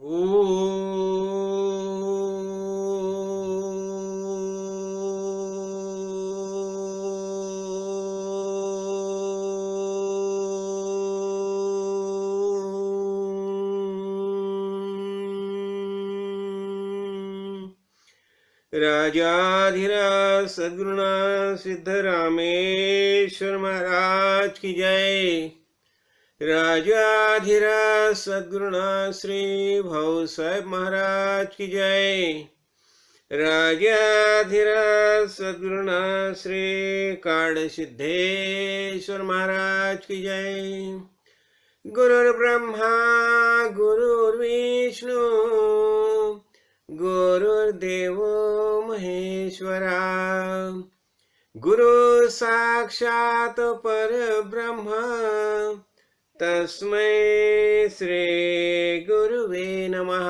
ओ राजाधिराज सद्गुरुनाथ सिद्धरामेश्वर महाराज की जय। राजाधिराज सद्गुरुनाथ श्री भाऊ साहेब महाराज की जय। राजाधिराज सद्गुरुनाथ श्री काड़ सिद्धेश्वर महाराज की जय। गुरुर्ब्रह्मा गुरुर्विष्णु गुरुर्देवो महेश्वरा गुरु साक्षात परब्रह्म तस्मै श्री गुरुवे नमः।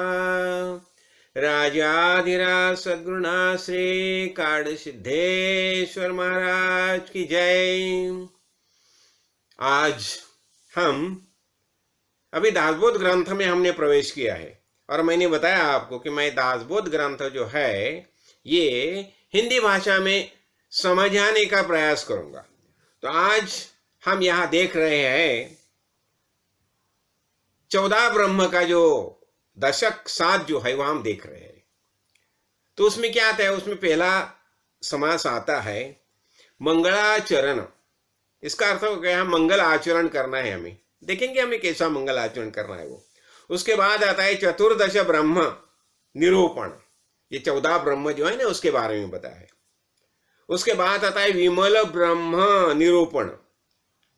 राजाधिराज सद्गुरुनाथ श्री काड़ सिद्धेश्वर महाराज की जय। आज हम अभी दासबोध ग्रंथ में हमने प्रवेश किया है और मैंने बताया आपको कि मैं दासबोध ग्रंथ जो है ये हिंदी भाषा में समझाने का प्रयास करूंगा। तो आज हम यहाँ देख रहे हैं 14 ब्रह्म का जो दशक 7 जो है वह हम देख रहे हैं। तो उसमें क्या आता है, उसमें पहला समास आता है मंगलाचरण। इसका अर्थ हो गया मंगल आचरण करना है, हमें देखेंगे हमें कैसा मंगल आचरण करना है वो। उसके बाद आता है चतुर्दश ब्रह्म निरूपण, ये 14 ब्रह्म जो है ना उसके बारे में बताया है। उसके बाद आता है विमल ब्रह्म निरूपण।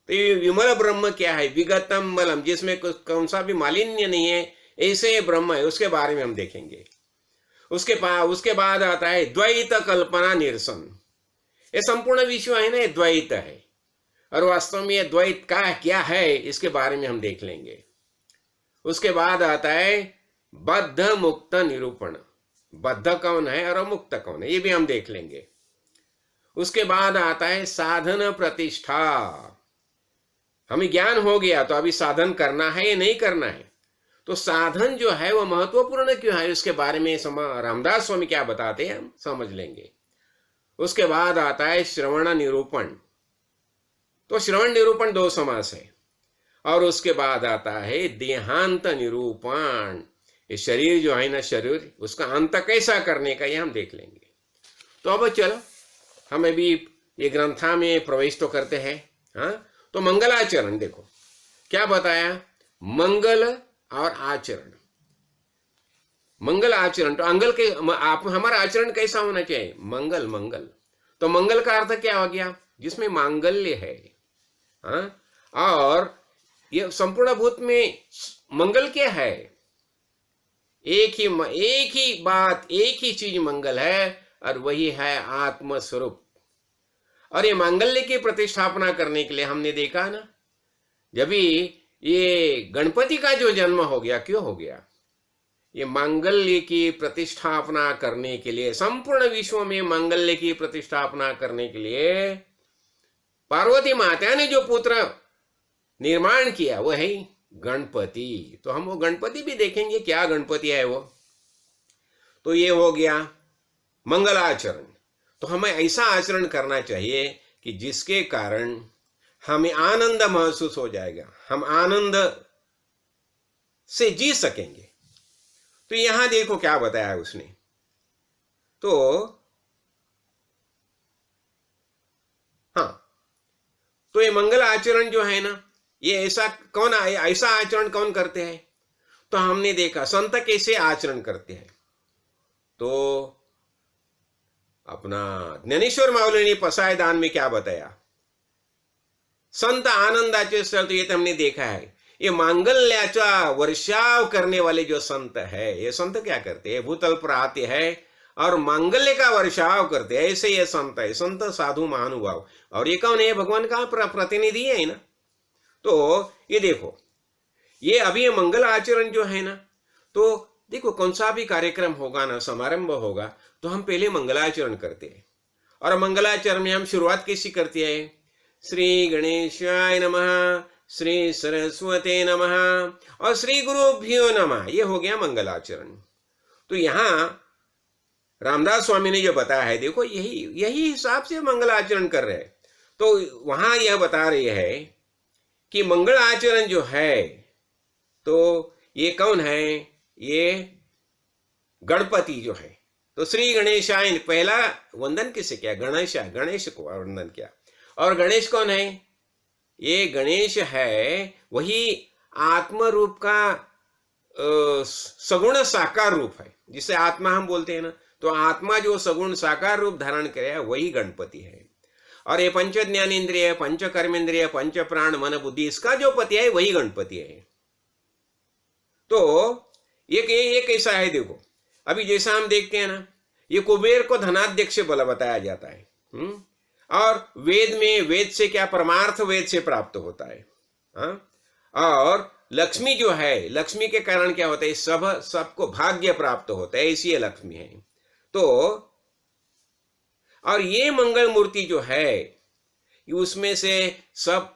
तो ये विमल ब्रह्म क्या है, विगतम बलम, जिसमें कौन सा भी मालिन्य नहीं है, ऐसे ब्रह्म है, उसके बारे में हम देखेंगे। उसके बाद आता है द्वैत कल्पना निरसन। ये संपूर्ण विश्व है ना, ये द्वैत है और वास्तव में ये द्वैत का क्या है इसके बारे में हम देख लेंगे। उसके बाद आता है बद्ध मुक्त निरूपण, बद्ध कौन है और मुक्त कौन है ये भी हम देख लेंगे। उसके बाद आता है साधन प्रतिष्ठा। हमें ज्ञान हो गया तो अभी साधन करना है या नहीं करना है, तो साधन जो है वो महत्वपूर्ण क्यों है उसके बारे में रामदास स्वामी क्या बताते हैं हम समझ लेंगे। उसके बाद आता है श्रवण निरूपण। तो श्रवण निरूपण 2 समास है। और उसके बाद आता है देहांत निरूपण। ये शरीर जो है ना, शरीर उसका अंत कैसा करने का ये हम देख लेंगे। तो अब चलो हम अभी ये ग्रंथा में प्रवेश तो करते हैं। हाँ, तो मंगलाचरण देखो क्या बताया, मंगल और आचरण। मंगल आचरण, तो अंगल के आप हमारा आचरण कैसा होना चाहिए, मंगल मंगल। तो मंगल का अर्थ क्या हो गया, जिसमें मांगल्य है। हाँ, और ये संपूर्ण भूत में मंगल क्या है, एक ही बात, एक ही चीज मंगल है और वही है आत्म स्वरूप। और ये मांगल्य की प्रतिष्ठापना करने के लिए हमने देखा ना, जब ये गणपति का जो जन्म हो गया, क्यों हो गया, ये मांगल्य की प्रतिष्ठापना करने के लिए, संपूर्ण विश्व में मांगल्य की प्रतिष्ठापना करने के लिए पार्वती माता ने जो पुत्र निर्माण किया वो है गणपति। तो हम वो गणपति भी देखेंगे क्या गणपति है वो। तो ये हो गया मंगलाचरण। तो हमें ऐसा आचरण करना चाहिए कि जिसके कारण हमें आनंद महसूस हो जाएगा, हम आनंद से जी सकेंगे। तो यहां देखो क्या बताया उसने। तो हाँ, तो ये मंगल आचरण जो है ना, ये ऐसा आचरण कौन करते हैं। तो हमने देखा संत कैसे आचरण करते हैं। तो अपना ज्ञानेश्वर माऊली ने पसाय दान में क्या बताया, संत आनंदाचे स्थळ। तो ये तो हमने देखा है, ये मांगल्याचा वर्षाव करने वाले जो संत है, ये संत क्या करते हैं, भूतल पर आते हैं और मांगल्य का वर्षाव करते हैं। ऐसे ये संत है, संत साधु महानुभाव। और ये कौन है, भगवान का प्रतिनिधि है ना। तो ये देखो, ये अभी ये मंगल आचरण जो है ना, तो देखो कौन सा भी कार्यक्रम होगा ना, समारंभ होगा, तो हम पहले मंगलाचरण करते हैं। और मंगलाचरण में हम शुरुआत कैसी करते हैं, श्री गणेशाय नमः, श्री सरस्वते नमः और श्री गुरुभ्यो नमः। ये हो गया मंगलाचरण। तो यहां रामदास स्वामी ने जो बताया है, देखो यही यही हिसाब से मंगलाचरण कर रहे हैं। तो वहां यह बता रही है कि मंगल आचरण जो है, तो ये कौन है? ये गणपति जो है। तो श्री गणेशाय, पहला वंदन किसे किया? गणेश को वंदन किया। और गणेश कौन है? ये गणेश है वही आत्म रूप का सगुण साकार रूप है, जिसे आत्मा हम बोलते हैं ना। तो आत्मा जो सगुण साकार रूप धारण करे वही गणपति है। और ये पंच ज्ञानेन्द्रिय, पंच कर्मेंद्रिय, पंच प्राण, मन, बुद्धि, इसका जो पति है वही गणपति है। तो ये कैसा है? देखो अभी जैसा हम देखते हैं ना, ये कुबेर को धनाध्यक्ष बल बताया जाता है। और वेद में, वेद से क्या? परमार्थ वेद से प्राप्त होता है। और लक्ष्मी जो है, लक्ष्मी के कारण क्या होता है? सबको भाग्य प्राप्त होता है, ऐसी ये लक्ष्मी है। तो और ये मंगल मूर्ति जो है, उसमें से सब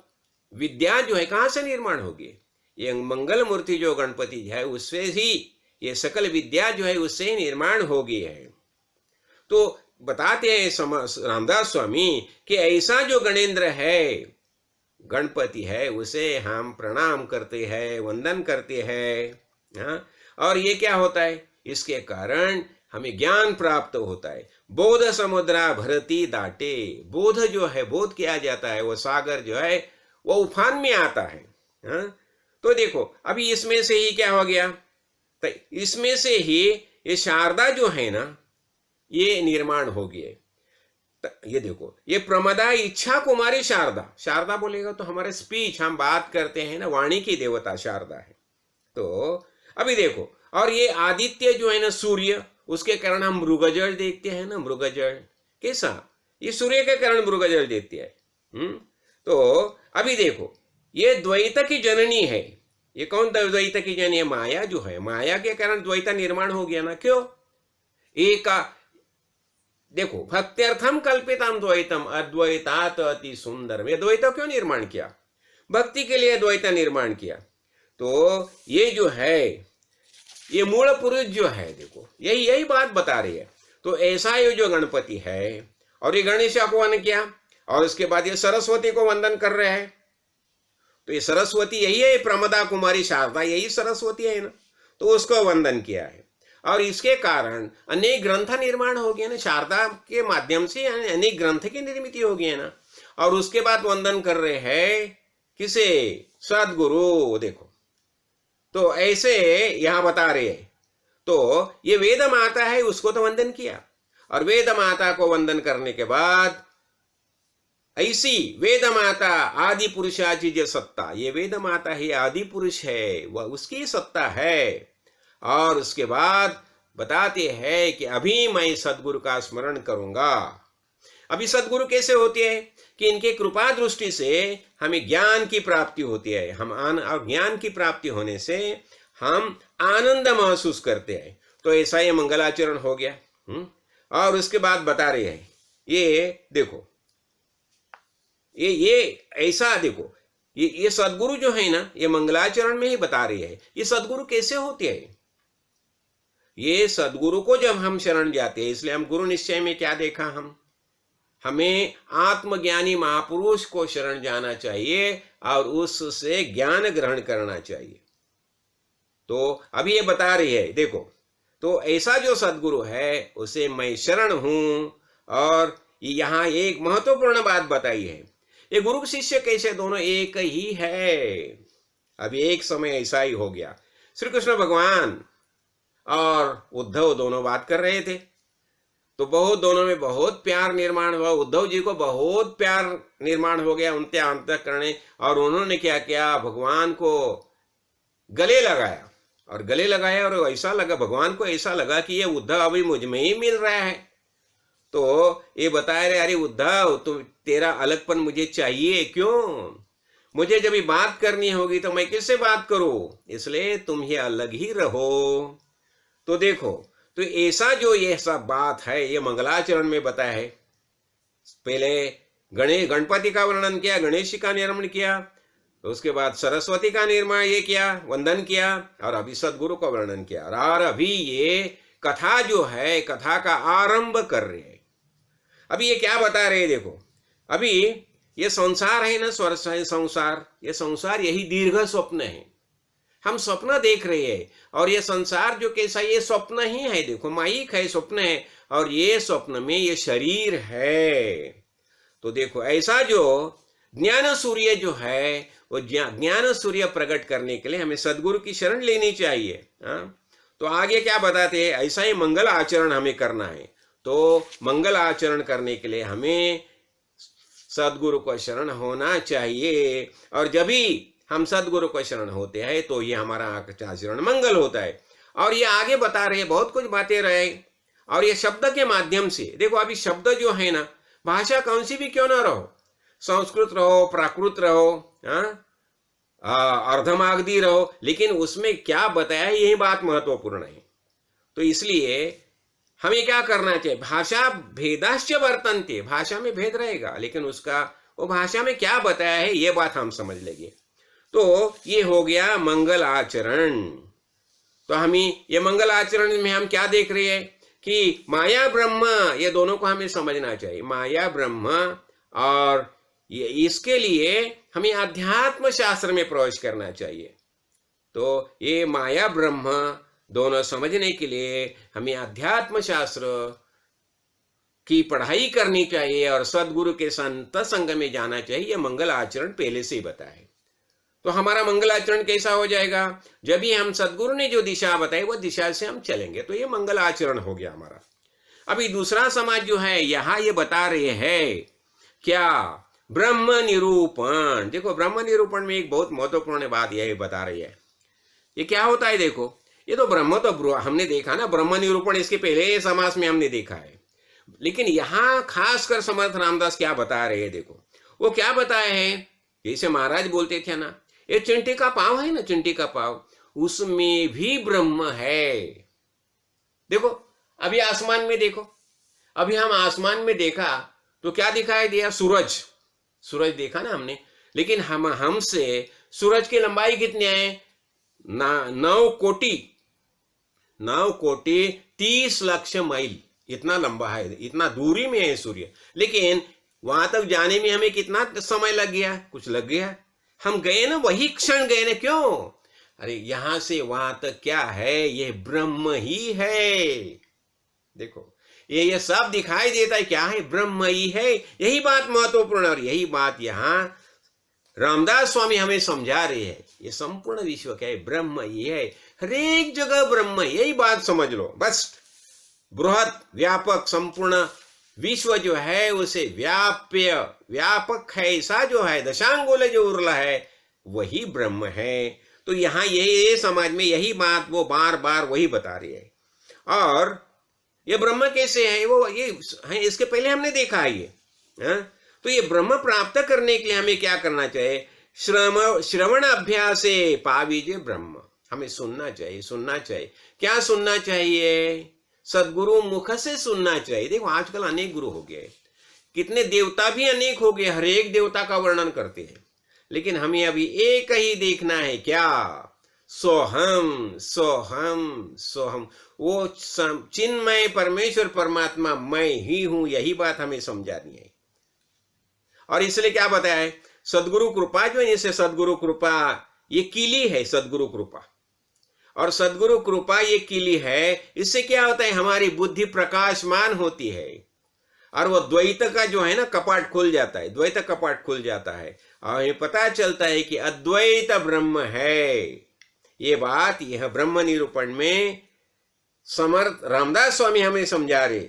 विद्या जो है कहां से निर्माण होगी? ये मंगल मूर्ति जो गणपति है उससे ही ये सकल विद्या जो है उससे निर्माण होगी है। तो बताते हैं रामदास स्वामी कि ऐसा जो गणेंद्र है, गणपति है, उसे हम प्रणाम करते हैं, वंदन करते हैं। और ये क्या होता है? इसके कारण हमें ज्ञान प्राप्त होता है। बोध समुद्रा भरती दाटे, बोध जो है, बोध किया जाता है, वो सागर जो है वो उफान में आता है। तो देखो अभी इसमें से ही क्या हो गया? तो इसमें से ही ये शारदा जो है ना, ये निर्माण हो गए। ये देखो, ये प्रमदा इच्छा कुमारी शारदा, शारदा बोलेगा तो हमारे स्पीच, हम बात करते हैं ना, वाणी की देवता शारदा है। तो अभी देखो, और ये आदित्य जो है ना, सूर्य, उसके कारण हम मृगजल देखते हैं ना। मृगजल कैसा? ये सूर्य के कारण मृगजल देखते हैं। तो अभी देखो, ये द्वैत की जननी है। ये कौन द्वैत की जननी है? माया जो है, माया के कारण द्वैत निर्माण हो गया ना। क्यों? एक देखो, भक्त्यर्थम कल्पितम द्वैतम अद्वैतात अति सुंदर, ये द्वैत क्यों निर्माण किया? भक्ति के लिए द्वैत निर्माण किया। तो ये जो है, ये मूल पुरुष जो है, देखो यही बात बता रही है। तो ऐसा ये जो गणपति है, और ये गणेश को वंदन किया, और उसके बाद ये सरस्वती को वंदन कर रहे हैं। तो ये सरस्वती यही है, प्रमदा कुमारी शारदा यही सरस्वती है ना। तो उसको वंदन किया है, और इसके कारण अनेक ग्रंथ निर्माण हो गए ना। शारदा के माध्यम से अनेक ग्रंथ की निर्मित हो गई है ना। और उसके बाद वंदन कर रहे हैं किसे? सदगुरु। देखो, तो ऐसे यहां बता रहे हैं। तो ये वेद माता है, उसको तो वंदन किया, और वेद माता को वंदन करने के बाद ऐसी वेद माता आदि पुरुषाची जो सत्ता, ये वेद माता ही आदि पुरुष है, वह उसकी सत्ता है। और उसके बाद बताते हैं कि अभी मैं सदगुरु का स्मरण करूंगा। अभी सदगुरु कैसे होते हैं? कि इनके कृपा दृष्टि से हमें ज्ञान की प्राप्ति होती है। और ज्ञान की प्राप्ति होने से हम आनंद महसूस करते हैं। तो ऐसा ये मंगलाचरण हो गया। और उसके बाद बता रहे हैं, ये देखो, ये ऐसा देखो, ये सदगुरु जो है ना, ये मंगलाचरण में ही बता रही है। ये सदगुरु कैसे होते हैं? ये सदगुरु को जब हम शरण जाते हैं, इसलिए हम गुरु निश्चय में क्या देखा? हमें आत्मज्ञानी महापुरुष को शरण जाना चाहिए और उससे ज्ञान ग्रहण करना चाहिए। तो अभी ये बता रही है, देखो, तो ऐसा जो सदगुरु है उसे मैं शरण हूं। और यहां एक महत्वपूर्ण बात बताई है, ये गुरु शिष्य कैसे दोनों एक ही है। अभी एक समय ऐसा ही हो गया, श्री कृष्ण भगवान और उद्धव दोनों बात कर रहे थे। तो बहुत दोनों में बहुत प्यार निर्माण हुआ। उद्धव जी को बहुत प्यार निर्माण हो गया उनके अंतःकरण, और उन्होंने क्या किया? भगवान को गले लगाया, और गले लगाया, और ऐसा लगा, भगवान को ऐसा लगा कि ये उद्धव अभी मुझ में ही मिल रहा है। तो ये बता रहे, अरे उद्धव, तुम तेरा अलगपन मुझे चाहिए। क्यों? मुझे जब बात करनी होगी तो मैं किससे बात करूं? इसलिए तुम ये अलग ही रहो। तो देखो, तो ऐसा जो ये सब बात है, ये मंगलाचरण में बताया है। पहले गणपति का वर्णन किया, गणेश का निर्माण किया, तो उसके बाद सरस्वती का निर्माण ये किया, वंदन किया, और अभी सदगुरु का वर्णन किया, और अभी ये कथा जो है, कथा का आरंभ कर रहे हैं। अभी ये क्या बता रहे हैं, देखो अभी ये संसार है ना, संसार, ये संसार यही दीर्घ स्वप्न है। हम स्वप्न देख रहे हैं, और ये संसार जो कैसा, ये स्वप्न ही है। देखो माइक है, स्वप्न है, और ये स्वप्न में ये शरीर है। तो देखो ऐसा जो ज्ञान सूर्य जो है, वो ज्ञान सूर्य प्रकट करने के लिए हमें सदगुरु की शरण लेनी चाहिए। तो आगे क्या बताते हैं, ऐसा ही मंगल आचरण हमें करना है। तो मंगल आचरण करने के लिए हमें सदगुरु को शरण होना चाहिए, और जब भी हम सदगुरु को शरण होते हैं तो ये हमारा आचरण मंगल होता है। और ये आगे बता रहे, बहुत कुछ बातें रहे, और ये शब्द के माध्यम से देखो, अभी शब्द जो है ना, भाषा कौन सी भी क्यों ना रहो, संस्कृत रहो, प्राकृत रहो, अर्धमागधी रहो, लेकिन उसमें क्या बताया है, यही बात महत्वपूर्ण है। तो इसलिए हमें क्या करना चाहिए, भाषा भेदाश्च वर्तन्ते, भाषा में भेद रहेगा, लेकिन उसका वो भाषा में क्या बताया है ये बात हम समझ लेंगे। तो ये हो गया मंगल आचरण। तो हमें ये मंगल आचरण में हम क्या देख रहे हैं कि माया ब्रह्म, ये दोनों को हमें समझना चाहिए, माया ब्रह्म, और ये इसके लिए हमें अध्यात्म शास्त्र में प्रवेश करना चाहिए। तो ये माया ब्रह्म दोनों समझने के लिए हमें अध्यात्म शास्त्र की पढ़ाई करनी चाहिए, और सदगुरु के संत संग में जाना चाहिए। ये मंगल आचरण पहले से ही बताए। तो हमारा मंगल आचरण कैसा हो जाएगा, जब भी हम सदगुरु ने जो दिशा बताई वो दिशा से हम चलेंगे, तो ये मंगल आचरण हो गया हमारा। अभी दूसरा समाज जो है, यहाँ ये बता रहे हैं क्या, ब्रह्म निरूपण। देखो ब्रह्म निरूपण में एक बहुत महत्वपूर्ण बात यह बता रही है। ये क्या होता है, देखो ये तो ब्रह्म तो हमने देखा ना, ब्रह्म निरूपण इसके पहले समास में हमने देखा है, लेकिन यहाँ खासकर समर्थ रामदास क्या बता रहे हैं, देखो वो क्या बताए हैं। जैसे महाराज बोलते थे ना, ये चिंटी का पाँव है ना, चिंटी का पाँव, उसमें भी ब्रह्म है। देखो अभी आसमान में देखो, अभी हम आसमान में देखा तो क्या दिखाई दिया, सूरज, सूरज देखा ना हमने, लेकिन हमसे सूरज की लंबाई कितनी है, 9 कोटि 30 लाख माइल, इतना लंबा है, इतना दूरी में है सूर्य। लेकिन वहां तक जाने में हमें कितना समय लग गया, कुछ लग गया, हम गए ना, वही क्षण गए ना, क्यों, अरे यहां से वहां तक क्या है, ये ब्रह्म ही है। देखो ये सब दिखाई देता है, क्या है, ब्रह्म ही है। यही बात महत्वपूर्ण, और यही बात यहाँ रामदास स्वामी हमें समझा रहे हैं। ये संपूर्ण विश्व क्या है, ब्रह्म ही है, हर एक जगह ब्रह्म, यही बात समझ लो बस। बृहत व्यापक संपूर्ण विश्व जो है उसे व्यापक है, ऐसा जो है दशांगुल जो उर्ला है वही ब्रह्म है। तो यहाँ ये समाज में यही बात वो बार बार वही बता रही है। और ये ब्रह्म कैसे है, वो ये है, इसके पहले हमने देखा है ये। तो ये ब्रह्म प्राप्त करने के लिए हमें क्या करना चाहिए, श्रवण अभ्यास पाविजे ब्रह्म, हमें सुनना चाहिए। क्या सुनना चाहिए, सदगुरु मुख से सुनना चाहिए। देखो आजकल अनेक गुरु हो गए, कितने देवता भी अनेक हो गए, हर एक देवता का वर्णन करते हैं, लेकिन हमें अभी एक ही देखना है, क्या, सोहम सोहम सोहम, वो चिन्मय परमेश्वर परमात्मा मैं ही हूं, यही बात हमें समझानी है। और इसलिए क्या बताया है, सदगुरु कृपा जो है, इसे सदगुरु कृपा ये किली है, सदगुरु कृपा, और सदगुरु कृपा ये किली है। इससे क्या होता है, हमारी बुद्धि प्रकाशमान होती है, और वो द्वैत का जो है ना कपाट खुल जाता है, द्वैत कपाट खुल जाता है, और ये पता चलता है कि अद्वैत ब्रह्म है। ये बात यह ब्रह्म निरूपण में समर्थ रामदास स्वामी हमें समझा रहे।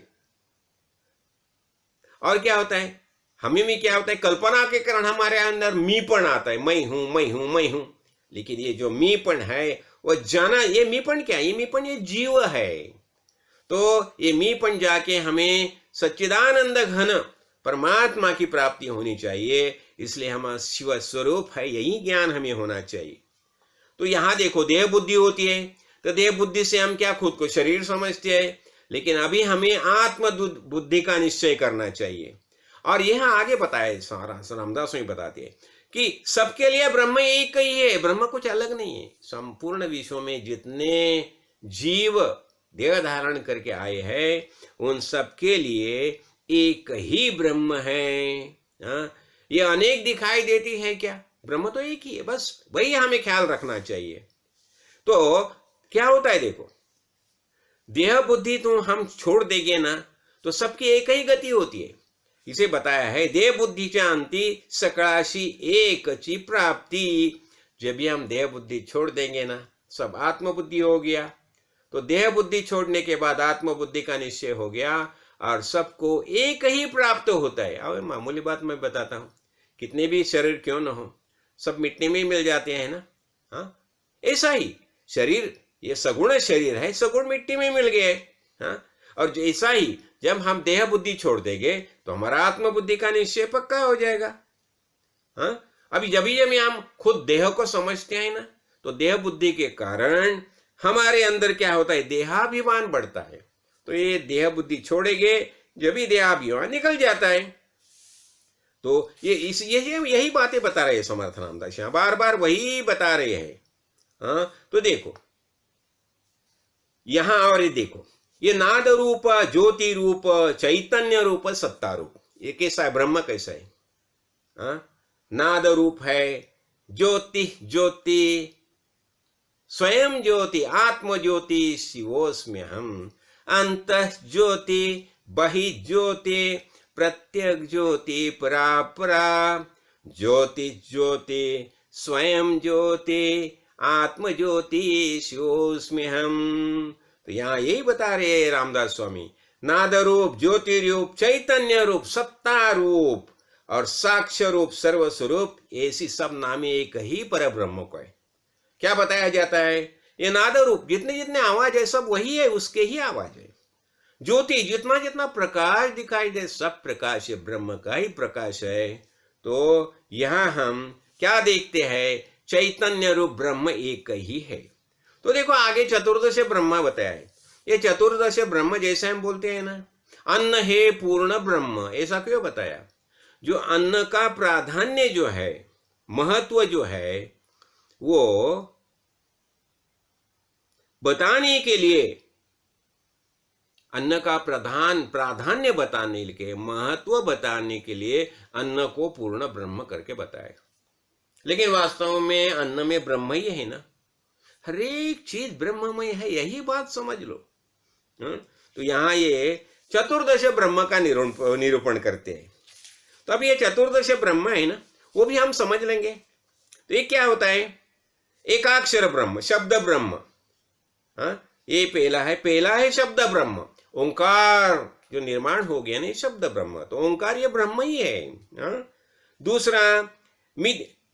और क्या होता है, हमें भी क्या होता है, कल्पना के कारण हमारे अंदर मीपण आता है, मैं हूं मैं हूं मैं हूं। लेकिन ये जो मीपण है वो जाना, ये मीपण क्या है, ये मीपण ये जीव है। तो ये मीपण जाके हमें सच्चिदानंद घन परमात्मा की प्राप्ति होनी चाहिए। इसलिए हमारा शिव स्वरूप है, यही ज्ञान हमें होना चाहिए। तो यहां देखो देह बुद्धि होती है, तो देह बुद्धि से हम क्या खुद को शरीर समझते हैं, लेकिन अभी हमें आत्म बुद्धि का निश्चय करना चाहिए। और यह आगे बताया, सारा रामदास स्वामी बताते हैं कि सबके लिए ब्रह्म एक ही है, ब्रह्म कुछ अलग नहीं है। संपूर्ण विश्व में जितने जीव देह धारण करके आए हैं उन सबके लिए एक ही ब्रह्म है। हाँ? ये अनेक दिखाई देती है क्या? ब्रह्म तो एक ही है, बस वही हमें ख्याल रखना चाहिए। तो क्या होता है देखो, देह बुद्धि तो हम छोड़ देंगे ना तो सबकी एक ही गति होती है। इसे बताया है, देह बुद्धि अंति सकळाशी एक ची प्राप्ति। जब भी हम देह बुद्धि छोड़ देंगे ना, सब आत्मबुद्धि हो गया। तो देह बुद्धि छोड़ने के बाद आत्मबुद्धि का निश्चय हो गया और सबको एक ही प्राप्त होता है। अब मामूली बात मैं बताता हूँ, कितने भी शरीर क्यों न हो, सब मिटने में ही मिल जाते हैं ना। हाँ, ऐसा ही शरीर, ये सगुण शरीर है, सगुण मिट्टी में मिल गए। हाँ, और ऐसा ही जब हम देह बुद्धि छोड़ देंगे तो हमारा आत्मबुद्धि का निश्चय पक्का हो जाएगा। हाँ, अभी जब हम खुद देह को समझते हैं ना, तो देह बुद्धि के कारण हमारे अंदर क्या होता है, देहाभिमान बढ़ता है। तो ये देह बुद्धि छोड़ेंगे, जब भी देहाभिमान निकल जाता है। तो यही बातें बता रहे हैं समर्थ रामदास, यहाँ बार बार वही बता रहे हैं। हाँ, तो देखो यहां, और ये देखो, ये नाद रूप, ज्योति रूप, चैतन्य रूप, सत्ता रूप, ये कैसा है, ब्रह्म कैसा है? हाँ? नाद रूप है, ज्योति ज्योति, स्वयं ज्योति, आत्म ज्योति, शिवोस्म्य हम, अंतः ज्योति, बहि ज्योति, प्रत्यक ज्योति, परापरा, ज्योति ज्योति, स्वयं ज्योति, आत्म ज्योति, शिवोस्म्य हम। तो यहाँ यही बता रहे हैं रामदास स्वामी, नाद रूप, ज्योति रूप, चैतन्य रूप, सत्ता रूप और साक्ष्य रूप, सर्वस्वरूप, ऐसी सब नामे एक ही पर ब्रह्म को है। क्या बताया जाता है? ये नाद रूप, जितने जितने आवाज है सब वही है, उसके ही आवाज है। ज्योति, जितना जितना प्रकाश दिखाई दे सब प्रकाश ब्रह्म का ही प्रकाश है। तो यहाँ हम क्या देखते हैं, चैतन्य रूप ब्रह्म एक ही है। तो देखो आगे चतुर्दश ब्रह्म बताया है। ये चतुर्दश ब्रह्म जैसे हम बोलते हैं ना, अन्न है पूर्ण ब्रह्म, ऐसा क्यों बताया? जो अन्न का प्राधान्य जो है, महत्व जो है, वो बताने के लिए, अन्न का प्राधान्य बताने के, महत्व बताने के लिए अन्न को पूर्ण ब्रह्म करके बताया। लेकिन वास्तव में अन्न में ब्रह्म ही है ना, हर एक चीज ब्रह्ममय है, यही बात समझ लो। तो यहाँ ये चतुर्दश ब्रह्म का निरूपण करते हैं। तो अब ये चतुर्दश ब्रह्म है ना, वो भी हम समझ लेंगे। तो ये क्या होता है, एकाक्षर ब्रह्म, शब्द ब्रह्म। हाँ, ये पहला है शब्द ब्रह्म, ओंकार जो निर्माण हो गया ना, शब्द ब्रह्म, तो ओंकार ये ब्रह्म ही है। हाँ? दूसरा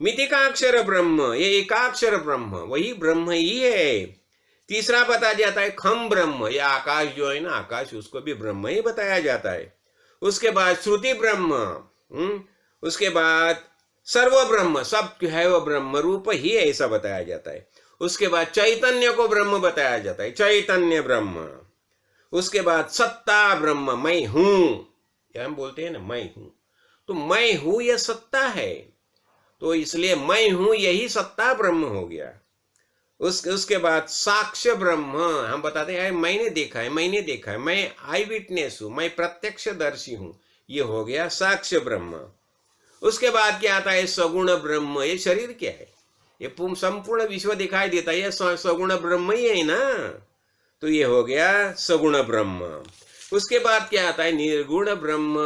मितिकाक्षर ब्रह्म, ये एकाक्षर ब्रह्म, वही ब्रह्म ही है। तीसरा बताया जाता है खम ब्रह्म, ये आकाश जो है ना, आकाश, उसको भी ब्रह्म ही बताया जाता है। उसके बाद श्रुति ब्रह्म, उसके बाद सर्व ब्रह्म, सब है वो ब्रह्म रूप ही है, ऐसा बताया जाता है। उसके बाद चैतन्य को ब्रह्म बताया जाता है, चैतन्य ब्रह्म। उसके बाद सत्ता ब्रह्म, मैं हूं, क्या हम बोलते हैं ना, मैं हूं। तो मैं हूं यह सत्ता है, तो इसलिए मैं हूं यही सत्ता ब्रह्म हो गया। उसके बाद साक्ष्य ब्रह्म, हम बताते हैं मैंने देखा है, मैं आई विटनेस हूं, मैं प्रत्यक्षदर्शी हूं, ये हो गया साक्ष्य ब्रह्म। उसके बाद क्या आता है, सगुण ब्रह्म, ये शरीर क्या है, ये संपूर्ण विश्व दिखाई देता है, ये सगुण ब्रह्म ही है ना, तो ये हो गया सगुण ब्रह्म। उसके बाद क्या आता है, निर्गुण ब्रह्म।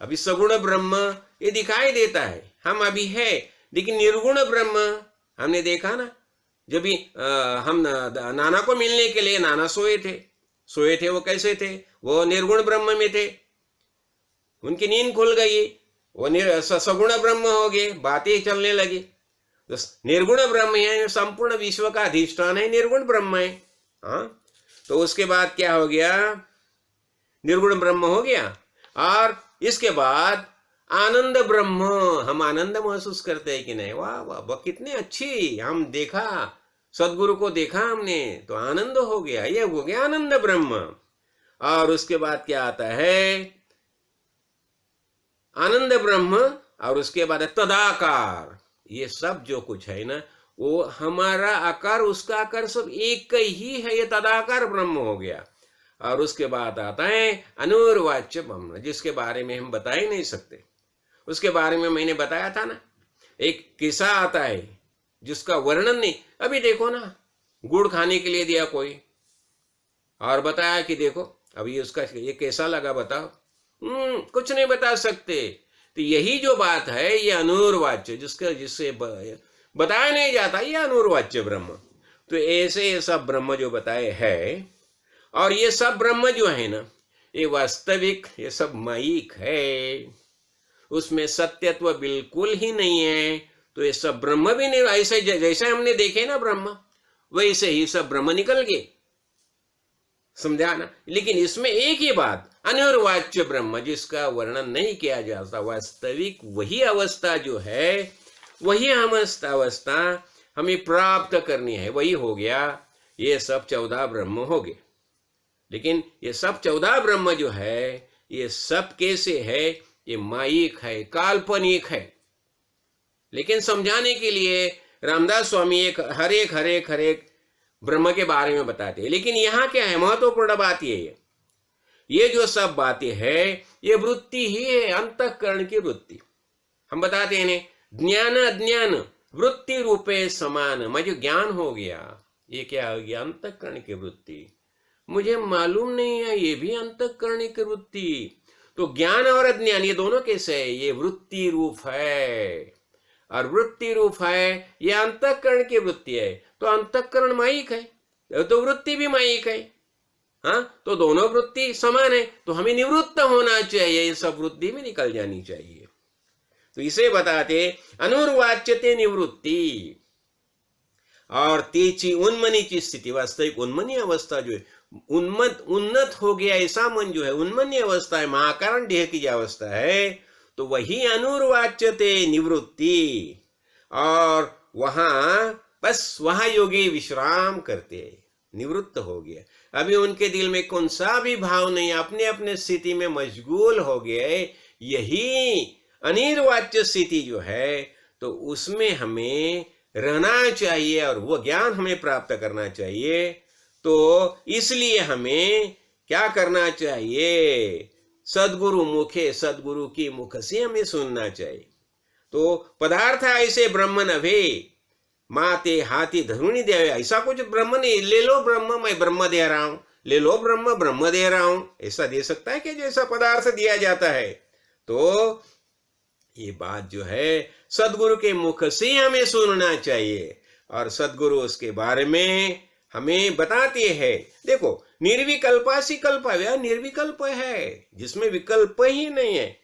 अभी सगुण ब्रह्म ये दिखाई देता है, हम अभी है, लेकिन निर्गुण ब्रह्म हमने देखा ना, जब भी हम नाना को मिलने के लिए, नाना सोए थे, वो कैसे थे, वो निर्गुण ब्रह्म में थे, उनकी नींद खुल गई, वो सगुण ब्रह्म हो गए, बातें चलने लगी। तो निर्गुण ब्रह्म है, संपूर्ण विश्व का अधिष्ठान है, निर्गुण ब्रह्म है। हाँ, तो उसके बाद क्या हो गया, निर्गुण ब्रह्म हो गया। और इसके बाद आनंद ब्रह्म, हम आनंद महसूस करते हैं कि नहीं, वाह वाह वाह, कितने अच्छी, हम देखा, सदगुरु को देखा हमने, तो आनंद हो गया, ये हो गया आनंद ब्रह्म। और उसके बाद क्या आता है, आनंद ब्रह्म और उसके बाद तदाकार। ये सब जो कुछ है ना, वो हमारा आकार उसका आकार सब एक ही है, ये तदाकार ब्रह्म हो गया। और उसके बाद आता है अनुर्वाच्य ब्रह्म, जिसके बारे में हम बता ही नहीं सकते। उसके बारे में मैंने बताया था ना, एक किस्सा आता है जिसका वर्णन नहीं। अभी देखो ना, गुड़ खाने के लिए दिया कोई और बताया कि देखो अभी उसका ये कैसा लगा बताओ, कुछ नहीं बता सकते। तो यही जो बात है ये अनुर्वाच्य, जिससे बताया नहीं जाता, ये अनुर्वाच्य ब्रह्म। तो ऐसे ये सब ब्रह्म जो बताए है, और ये सब ब्रह्म जो है ना, ये वास्तविक, ये सब मायिक है, उसमें सत्यत्व बिल्कुल ही नहीं है। तो ये सब ब्रह्म भी नहीं, ऐसे जैसे हमने देखे ना ब्रह्म, वैसे ही सब ब्रह्म निकल गए, समझा ना। लेकिन इसमें एक ही बात, अनुर्वाच्य ब्रह्म जिसका वर्णन नहीं किया जाता, वास्तविक वही अवस्था जो है, वही अवस्था हमें प्राप्त करनी है, वही हो गया। ये सब 14 ब्रह्म हो गए। लेकिन ये सब 14 ब्रह्म जो है, ये सब कैसे है, ये मायिक है, काल्पनिक है। लेकिन समझाने के लिए रामदास स्वामी एक हर एक ब्रह्म के बारे में बताते हैं। लेकिन यहाँ क्या है, महत्वपूर्ण बात ये जो सब बातें है, ये वृत्ति ही है, अंतःकरण की वृत्ति। हम बताते हैं ज्ञान अज्ञान वृत्ति रूपे समान। मुझे ज्ञान हो गया, ये क्या हो गया, अंतःकरण की वृत्ति। मुझे मालूम नहीं है, ये भी अंतःकरण की वृत्ति। तो ज्ञान और अज्ञान ये दोनों कैसे है, ये वृत्ति रूप है। और वृत्ति रूप है, ये अंतःकरण की वृत्ति है। तो अंतःकरण मायिक है, तो वृत्ति भी मायिक है। हाँ, तो दोनों वृत्ति समान है, तो हमें निवृत्त होना चाहिए, ये सब वृत्ति में निकल जानी चाहिए। तो इसे बताते अनुर्वाच्यते निवृत्ति। और तेची उन्मनी की स्थिति, वास्तविक उन्मनी अवस्था जो है, उन्नत हो गया ऐसा मन जो है, उन्मनी अवस्था है, महाकारण देह की अवस्था है, तो वही अनुर्वाच्यते निवृत्ति। और वहां बस वहां योगी विश्राम करते, निवृत्त हो गया। अभी उनके दिल में कौन सा भी भाव नहीं, अपने अपने स्थिति में मशगूल हो गए। यही अनिर्वाच्य स्थिति जो है, तो उसमें हमें रहना चाहिए और वो ज्ञान हमें प्राप्त करना चाहिए। तो इसलिए हमें क्या करना चाहिए, सदगुरु मुखे, सदगुरु की मुख से हमें सुनना चाहिए। तो पदार्थ ऐसे ब्रह्म नभे माते हाथी धरुणी देवे, ऐसा कुछ ब्रह्म नहीं, ले लो ब्रह्म, मैं ब्रह्म दे रहा हूं, ले लो ब्रह्म, ब्रह्म दे रहा हूं, ऐसा दे सकता है कि जैसा पदार्थ दिया जाता है। तो ये बात जो है सदगुरु के मुख से हमें सुनना चाहिए, और सदगुरु उसके बारे में हमें बताते हैं। देखो, निर्विकल्पासी कल्प, वह निर्विकल्प है जिसमें विकल्प ही नहीं है,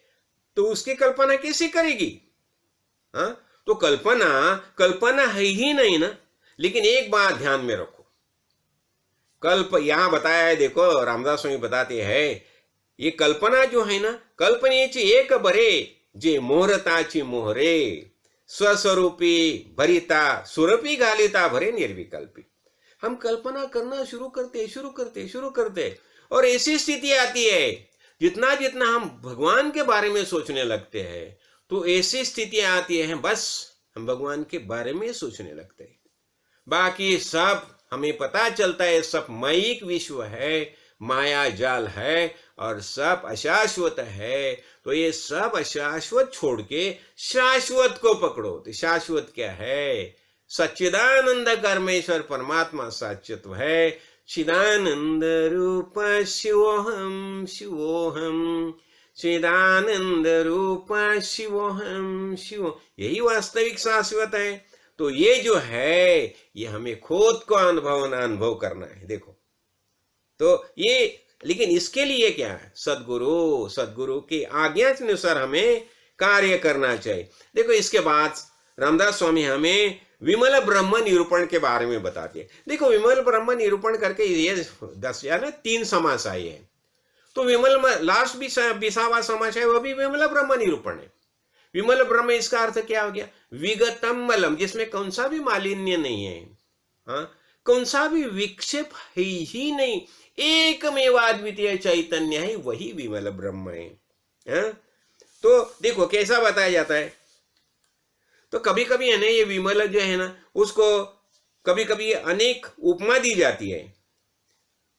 तो उसकी कल्पना कैसे करेगी। हाँ, तो कल्पना है ही नहीं ना। लेकिन एक बात ध्यान में रखो, कल्प यहां बताया है, देखो रामदास स्वामी बताते हैं, ये कल्पना जो है ना, कल्पनेची एक बरे जे मोहरताची मोहरे, स्वस्वरूपी भरिता सुरपी घालिता भरे निर्विकल्पी। हम कल्पना करना शुरू करते और ऐसी स्थिति आती है, जितना जितना हम भगवान के बारे में सोचने लगते हैं, तो ऐसी स्थिति आती है, बस हम भगवान के बारे में सोचने लगते हैं। बाकी सब हमें पता चलता है सब मायिक विश्व है, माया जाल है, और सब अशाश्वत है। तो ये सब अशाश्वत छोड़ के शाश्वत को पकड़ो। तो शाश्वत क्या है, सच्चिदानंद कर्मेश्वर परमात्मा शाश्वत है। चिदानंद रूप शिवोहम शिवोहम, चिदानंद रूप शिवोहम शिवो, यही वास्तविक शाश्वत है। तो ये जो है, ये हमें खुद को अनुभव करना है। देखो, तो ये, लेकिन इसके लिए क्या है, सदगुरु की आज्ञा के अनुसार हमें कार्य करना चाहिए। देखो, इसके बाद रामदास स्वामी हमें विमल ब्रह्म निरूपण के बारे में बताते हैं। देखो, विमल ब्रह्म निरूपण करके ये 10 या 3 समास आए हैं। तो विमल लास्ट भी 20वां समास है, वह भी विमल ब्रह्म निरूपण है। विमल ब्रह्म, इसका अर्थ क्या हो गया, विगतम मलम, जिसमें कौन सा भी मालिन्य नहीं है, हाँ, कौन सा भी विक्षेप है ही नहीं, एकमेवाद्वितीय चैतन्य है, वही विमल ब्रह्म है। तो देखो कैसा बताया जाता है। तो कभी कभी है ना ये विमल जो है ना उसको कभी कभी अनेक उपमा दी जाती है।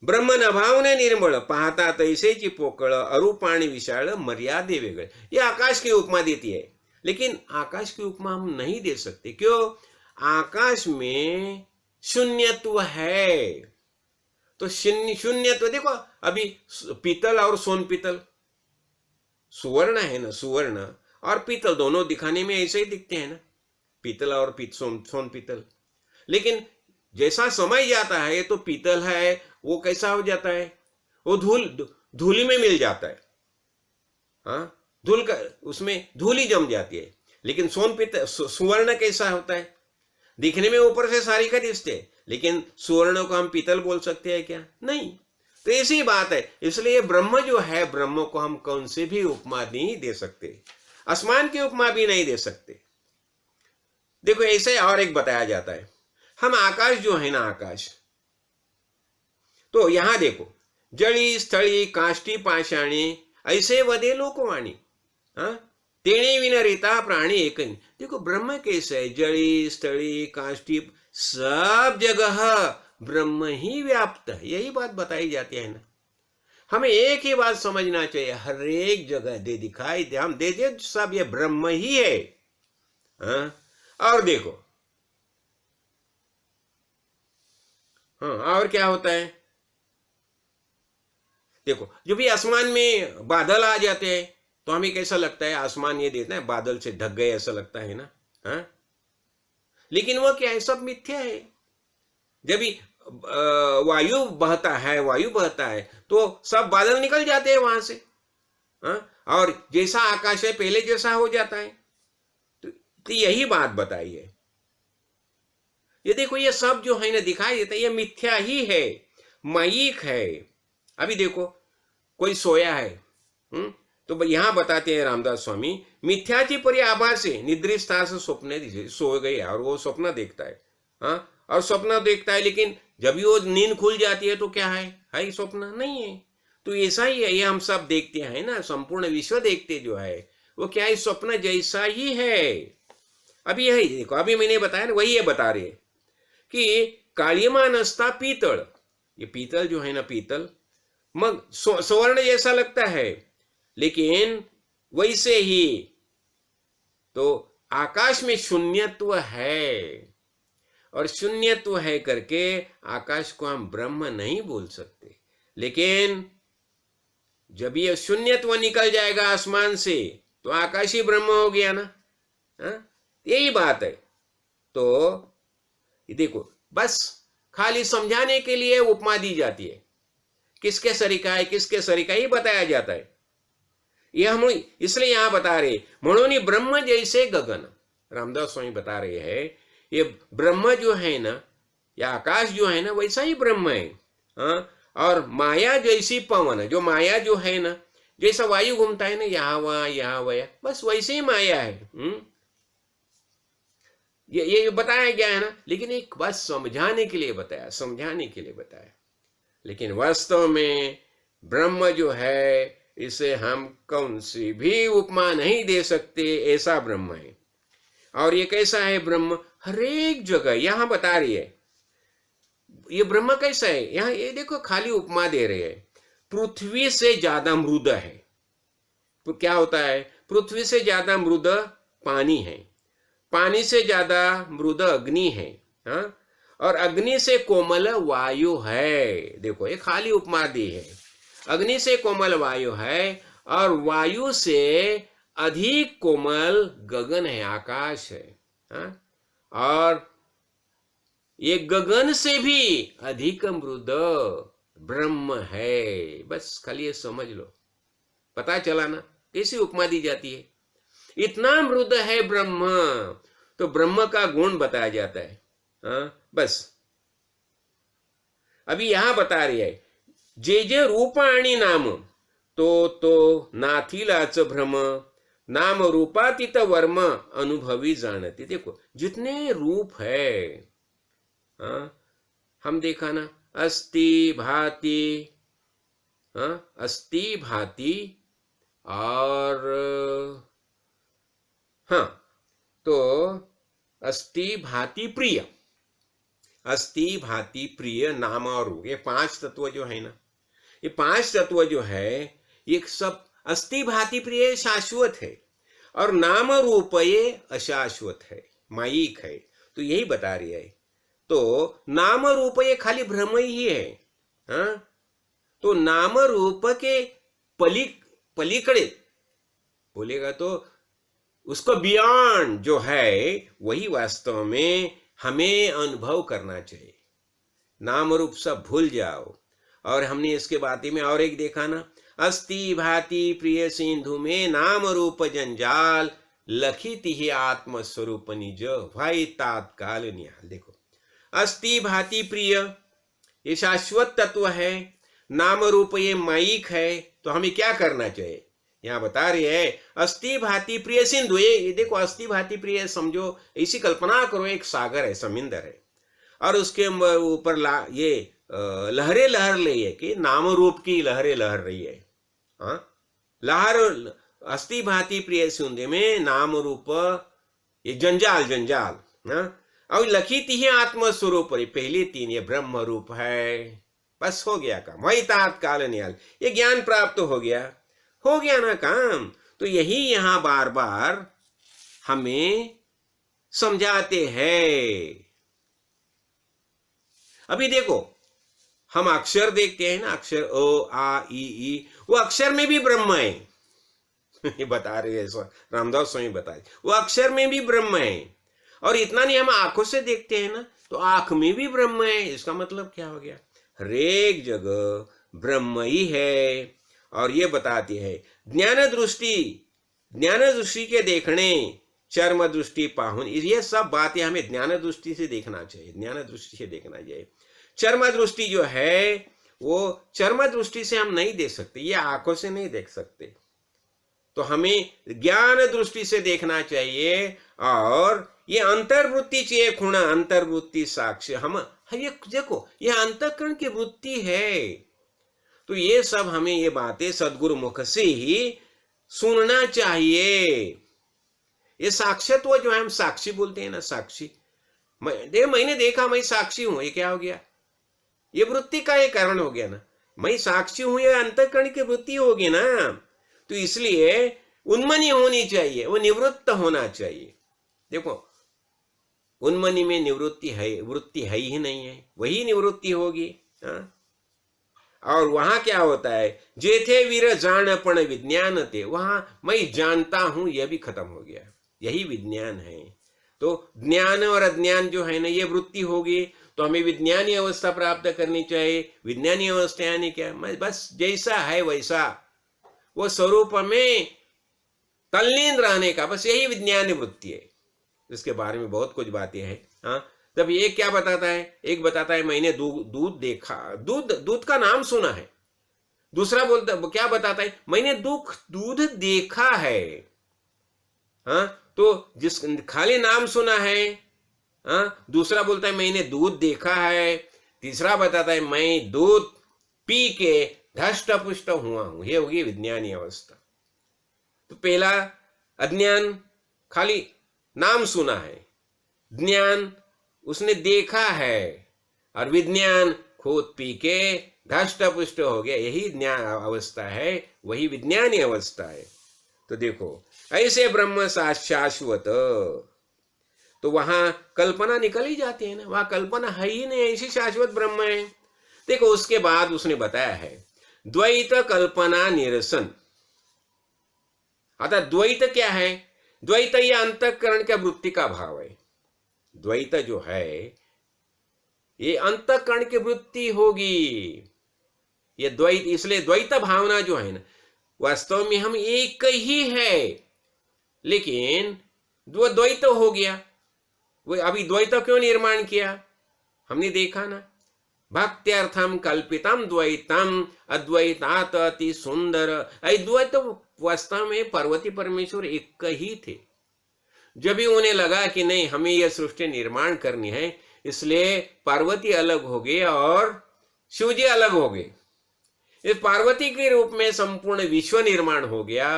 ब्रह्म नभावने निर्मळ पाहता तैसेची पोकळ अरूप आणि विशाळ मर्यादे वेगळे, ये आकाश की उपमा देती है। लेकिन आकाश की उपमा हम नहीं दे सकते, क्यों? आकाश में शून्यत्व है। तो शून्यत्व देखो, अभी पीतल और सोन पीतल, सुवर्ण है ना, सुवर्ण और पीतल दोनों दिखाने में ऐसे ही दिखते हैं ना, पीतल और सोन पीतल। लेकिन जैसा समय जाता है तो पीतल है वो कैसा हो जाता है, वो धूली में मिल जाता है। हाँ, धूल का उसमें धूली जम जाती है। लेकिन सोन पीतल सुवर्ण कैसा होता है, दिखने में ऊपर से सारी का दिखते है, लेकिन सुवर्ण को हम पीतल बोल सकते हैं क्या? नहीं। तो ऐसी बात है। इसलिए ब्रह्म जो है, ब्रह्म को हम कौन से भी उपमा नहीं दे सकते, आसमान की उपमा भी नहीं दे सकते। देखो ऐसे और एक बताया जाता है, हम आकाश जो है ना, आकाश, तो यहां देखो, जड़ी स्थली काष्टी पाषाणी ऐसे वदे लोकवाणी, हाँ, तेणे विन रीता प्राणी एक ही। देखो ब्रह्म कैसे है, जड़ी स्थली काष्टी सब जगह ब्रह्म ही व्याप्त है, यही बात बताई जाती है ना। हमें एक ही बात समझना चाहिए, हर एक जगह दे दिखाई दे, हम दे दे सब ये ब्रह्म ही है। हाँ, और देखो, हाँ, और क्या होता है, देखो जो भी आसमान में बादल आ जाते हैं तो हमें कैसा लगता है, आसमान ये देखना है बादल से ढक गए ऐसा लगता है ना। हाँ, लेकिन वो क्या है, सब मिथ्या है। जब भी वायु बहता है, वायु बहता है तो सब बादल निकल जाते हैं वहां से। हाँ, और जैसा आकाश है पहले जैसा हो जाता है। तो यही बात बताई है। ये देखो, ये सब जो है ना दिखाई देता है, ये मिथ्या ही है, मायिक है। अभी देखो कोई सोया है, तो यहां बताते हैं रामदास स्वामी, मिथ्याची परी आभासे निद्रिस्तास स्वप्न दिसे, सो गए और वो स्वप्न देखता है। हाँ, और स्वप्न देखता है, लेकिन जब भी वो नींद खुल जाती है तो क्या है स्वप्न नहीं है। तो ऐसा ही है, ये हम सब देखते हैं ना, संपूर्ण विश्व देखते जो है वो क्या है, स्वप्न जैसा ही है। अभी यही देखो, अभी मैंने बताया ना, वही ये बता रहे कि कालियमान असता पीतल, ये पीतल जो है ना, पीतल मग स्वर्ण जैसा लगता है, लेकिन वैसे ही तो आकाश में शून्यत्व है, और शून्यत्व है करके आकाश को हम ब्रह्म नहीं बोल सकते। लेकिन जब ये शून्यत्व निकल जाएगा आसमान से तो आकाश ही ब्रह्म हो गया ना। हाँ, यही बात है। तो देखो, बस खाली समझाने के लिए उपमा दी जाती है, किसके सरिका है किसके सरिका ही बताया जाता है। यह हम इसलिए यहां बता रहे, म्हणोनी ब्रह्म जैसे गगन, रामदास स्वामी बता रहे हैं, ये ब्रह्म जो है ना, या आकाश जो है ना, वैसा ही ब्रह्म है। हाँ, और माया जैसी पवन, जो माया जो है ना, जैसा वायु घूमता है ना, यहाँ वहाँ, बस वैसे ही माया है। ये बताया गया है ना, लेकिन एक बात समझाने के लिए बताया, समझाने के लिए बताया। लेकिन वास्तव में ब्रह्म जो है, इसे हम कौन सी भी उपमा नहीं दे सकते, ऐसा ब्रह्म है। और ये कैसा है ब्रह्म, हर एक जगह यहां बता रही है। ये ब्रह्म कैसा है, यहां ये देखो खाली उपमा दे रहे हैं, पृथ्वी से ज्यादा मृद है। तो क्या होता है, पृथ्वी से ज्यादा मृद पानी है, पानी से ज्यादा मृद अग्नि है, हाँ, और अग्नि से कोमल वायु है। देखो ये खाली उपमा दी है, अग्नि से कोमल वायु है, और वायु से अधिक कोमल गगन है, आकाश है। हाँ, और ये गगन से भी अधिक मृद ब्रह्म है। बस खाली ये समझ लो, पता चला ना कैसी उपमा दी जाती है। इतना मृद है ब्रह्म, तो ब्रह्म का गुण बताया जाता है। हाँ, बस अभी यहां बता रही है, जे जे रूप आणि नाम तो नाथिलाच भ्रम, नाम रूपातीत वर्म अनुभवी जानती। देखो जितने रूप है, हाँ, हम देखा ना, अस्ति भाति, हाँ, अस्ति भाति और हाँ, तो अस्ति भाति प्रिय, अस्ति भाति प्रिय नाम और रूप, ये 5 तत्व जो है ना, ये 5 तत्व जो है ये सब अस्ति भाति प्रिय शाश्वत है और नाम रूप ये अशाश्वत है, मायिक है। तो यही बता रही है। तो नाम रूप ये खाली भ्रम ही है। हाँ, तो नाम रूप के पलीकड़े बोलेगा तो उसको बियॉन्ड जो है वही वास्तव में हमें अनुभव करना चाहिए। नाम रूप सब भूल जाओ। और हमने इसके बाती में और एक देखा ना, अस्ति भाति प्रिय सिंधु में नाम रूप जंजाल, लखित ही आत्मस्वरूप निज भाई तात्काल निहाल। देखो, अस्ति भाति प्रिय ये शाश्वत तत्व है, नाम रूप ये मायिक है। तो हमें क्या करना चाहिए? यहाँ बता रही है अस्ति भाति प्रिय सिंधु। ये देखो, अस्ति भाति प्रिय समझो, इसी कल्पना करो एक सागर है, समुद्र है, और उसके ऊपर ये लहरें लहर रही है कि नाम रूप की लहरें लहर रही है। हाँ, लहर अस्ति भाति प्रिय सिंधु में नाम रूप ये जंजाल जंजाल। हाँ, और लखित ही आत्मस्वरूप, पहले 3 ये ब्रह्म रूप है। बस हो गया काम, वही तात्काल निहाल, ये ज्ञान प्राप्त हो गया ना काम। तो यही यहां बार बार हमें समझाते हैं। अभी देखो, हम अक्षर देखते हैं ना, अक्षर अ आ ई, वो अक्षर में भी ब्रह्म है। ये बता रहे हैं रामदास स्वामी बताए, वो अक्षर में भी ब्रह्म है। और इतना नहीं, हम आंखों से देखते हैं ना, तो आंख में भी ब्रह्म है। इसका मतलब क्या हो गया? हर एक जगह ब्रह्म ही है। और ये बताती है ज्ञान दृष्टि के देखने, चर्म दृष्टि पाहुन, ये सब बातें हमें ज्ञान दृष्टि से देखना चाहिए, ज्ञान दृष्टि से देखना चाहिए। चर्म दृष्टि जो है वो चर्म दृष्टि से हम नहीं देख सकते, ये आंखों से नहीं देख सकते। तो हमें ज्ञान दृष्टि से देखना चाहिए। और ये अंतर्वृत्ति चाहिए खुणा, अंतर्वृत्ति साक्ष्य। हम ये देखो, ये अंतःकरण की वृत्ति है। तो ये सब हमें ये बातें सदगुरु मुख से ही सुनना चाहिए। ये साक्षत्व जो है, हम साक्षी बोलते हैं ना, साक्षी। मैंने देखा, मैं साक्षी हूं, ये क्या हो गया? ये वृत्ति का एक कारण हो गया ना। मैं साक्षी हूं, ये अंतःकरण की वृत्ति होगी ना। तो इसलिए उन्मनी होनी चाहिए, वो निवृत्त होना चाहिए। देखो, उन्मनी में निवृत्ति है, वृत्ति है ही नहीं है, वही निवृत्ति होगी। हाँ? और वहां क्या होता है? जेथे वीर जानपण विज्ञान थे, वहां मैं जानता हूं, यह भी खत्म हो गया। यही विज्ञान है। तो ज्ञान और अज्ञान जो है ना, ये वृत्ति होगी। तो हमें विज्ञानी अवस्था प्राप्त करनी चाहिए। विज्ञानी अवस्था यानी क्या? मैं बस जैसा है वैसा, वो स्वरूप में तल्लीन रहने का, बस यही विज्ञानी वृत्ति है। इसके बारे में बहुत कुछ बातें हैं। हाँ, तब ये क्या बताता है? एक बताता है मैंने दूध देखा, दूध का नाम सुना है। दूसरा बोलता क्या बताता है? मैंने दूध देखा है। हाँ, तो जिस खाली नाम सुना है। हाँ, दूसरा बोलता है मैंने दूध देखा है। तीसरा बताता है मैं दूध पी के धष्ट पुष्ट हुआ हूं। ये होगी विज्ञानी अवस्था। तो पहला अज्ञान, खाली नाम सुना है। ज्ञान, उसने देखा है। और विज्ञान, खुद पी के धष्ट पुष्ट हो गया। यही ज्ञान अवस्था है, वही विज्ञानी अवस्था है। तो देखो, ऐसे ब्रह्म शाश्वत, तो वहां कल्पना निकल ही जाती है ना, वहां कल्पना है ही नहीं, ऐसी शाश्वत ब्रह्म है। देखो, उसके बाद उसने बताया है द्वैत कल्पना निरसन। अतः द्वैत क्या है? द्वैत ये अंतःकरण का वृत्ति का भाव है। द्वैत जो है ये अंतःकरण की वृत्ति होगी। ये द्वैत, इसलिए द्वैत भावना जो है ना, वास्तव में हम एक ही है, लेकिन वो द्वैत हो गया। वो अभी द्वैत क्यों निर्माण किया? हमने देखा ना, भक्त्यर्थम कल्पितम द्वैतम अद्वैतात अति सुंदर। अद्वैत वास्तव में पार्वती परमेश्वर एक ही थे। जब भी उन्हें लगा कि नहीं, हमें यह सृष्टि निर्माण करनी है, इसलिए पार्वती अलग हो गए और शिवजी अलग हो गए। इस पार्वती के रूप में संपूर्ण विश्व निर्माण हो गया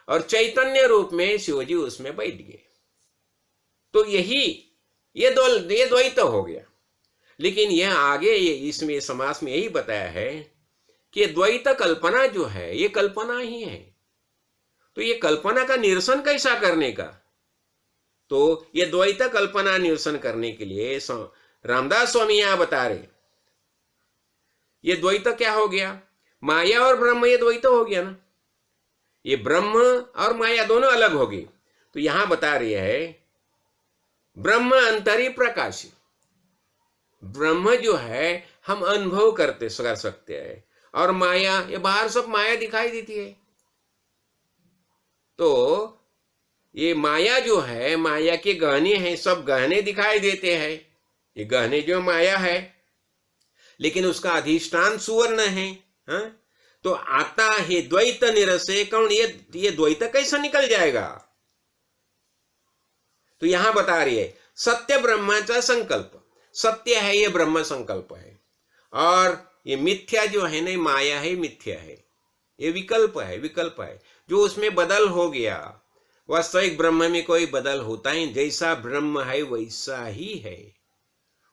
और चैतन्य रूप में शिवजी उसमें बैठ गए। तो यही ये द्वैत हो गया। लेकिन यह आगे इसमें समास में यही बताया है कि द्वैत कल्पना जो है ये कल्पना ही है। तो ये कल्पना का निरसन कैसा करने का? तो ये द्वैत कल्पना निरसन करने के लिए रामदास स्वामी यहां बता रहे, ये द्वैत क्या हो गया? माया और ब्रह्म ये द्वैत हो गया ना। ये ब्रह्म और माया दोनों अलग हो गई। तो यहां बता रही है ब्रह्म अंतरी प्रकाशी। ब्रह्म जो है हम अनुभव कर सकते हैं, और माया ये बाहर सब माया दिखाई देती है। तो ये माया जो है, माया के गहने हैं, सब गहने दिखाई देते हैं। ये गहने जो माया है, लेकिन उसका अधिष्ठान सुवर्ण है। हाँ? तो आता है द्वैत निरसे कौन? ये द्वैत कैसे निकल जाएगा? तो यहां बता रही है सत्य ब्रह्माचा संकल्प। सत्य है ये ब्रह्म संकल्प है, और ये मिथ्या जो है ना माया है, मिथ्या है, ये विकल्प है। विकल्प है जो उसमें बदल हो गया। वास्तविक ब्रह्म में कोई बदल होता ही, जैसा ब्रह्म है वैसा ही है,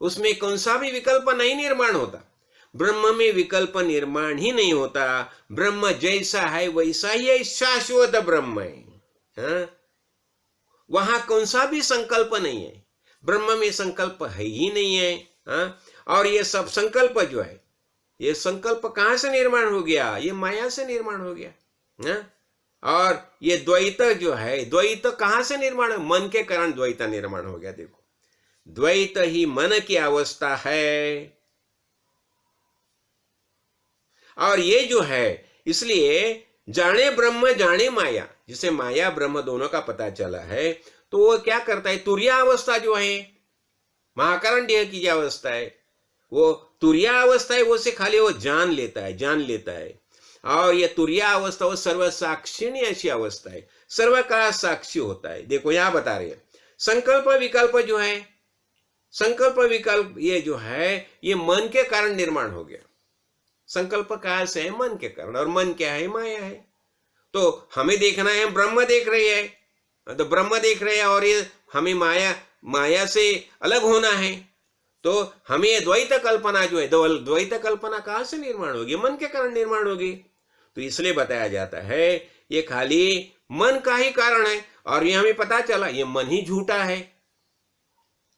उसमें कौन सा भी विकल्प नहीं निर्माण होता। ब्रह्म में विकल्प निर्माण ही नहीं होता। ब्रह्म जैसा है वैसा ही है, शाश्वत ब्रह्म है। हाँ? वहां कौन सा भी संकल्प नहीं है। ब्रह्म में संकल्प है ही नहीं है। हाँ? और ये सब संकल्प जो है, ये संकल्प कहां से निर्माण हो गया? ये माया से निर्माण हो गया। हाँ? और ये द्वैत जो है, द्वैत कहां से निर्माण? मन के कारण द्वैत निर्माण हो गया। देखो, द्वैत ही मन की अवस्था है। और ये जो है, इसलिए जाने ब्रह्म जाने माया, जिसे माया ब्रह्म दोनों का पता चला है, तो वो क्या करता है? तुरिया अवस्था जो है, महाकरण देह की जो अवस्था है, वो तुरिया अवस्था है। वो से खाली वो जान लेता है। और ये तुरिया अवस्था वो सर्व साक्षिणी ऐसी अवस्था है, सर्व का साक्षी होता है। देखो यहां बता रहे हैं संकल्प विकल्प जो है, संकल्प विकल्प ये जो है ये मन के कारण निर्माण हो गया। संकल्प कहां से है? मन के कारण। और मन क्या है? माया है। तो हमें देखना है, हम ब्रह्म देख रहे हैं, तो ब्रह्म देख रहे हैं, और ये हमें माया से अलग होना है। तो हमें ये द्वैत कल्पना जो है, द्वैत कल्पना कहां से निर्माण होगी? मन के कारण निर्माण होगी। तो इसलिए बताया जाता है ये खाली मन का ही कारण है, और ये हमें पता चला ये मन ही झूठा है।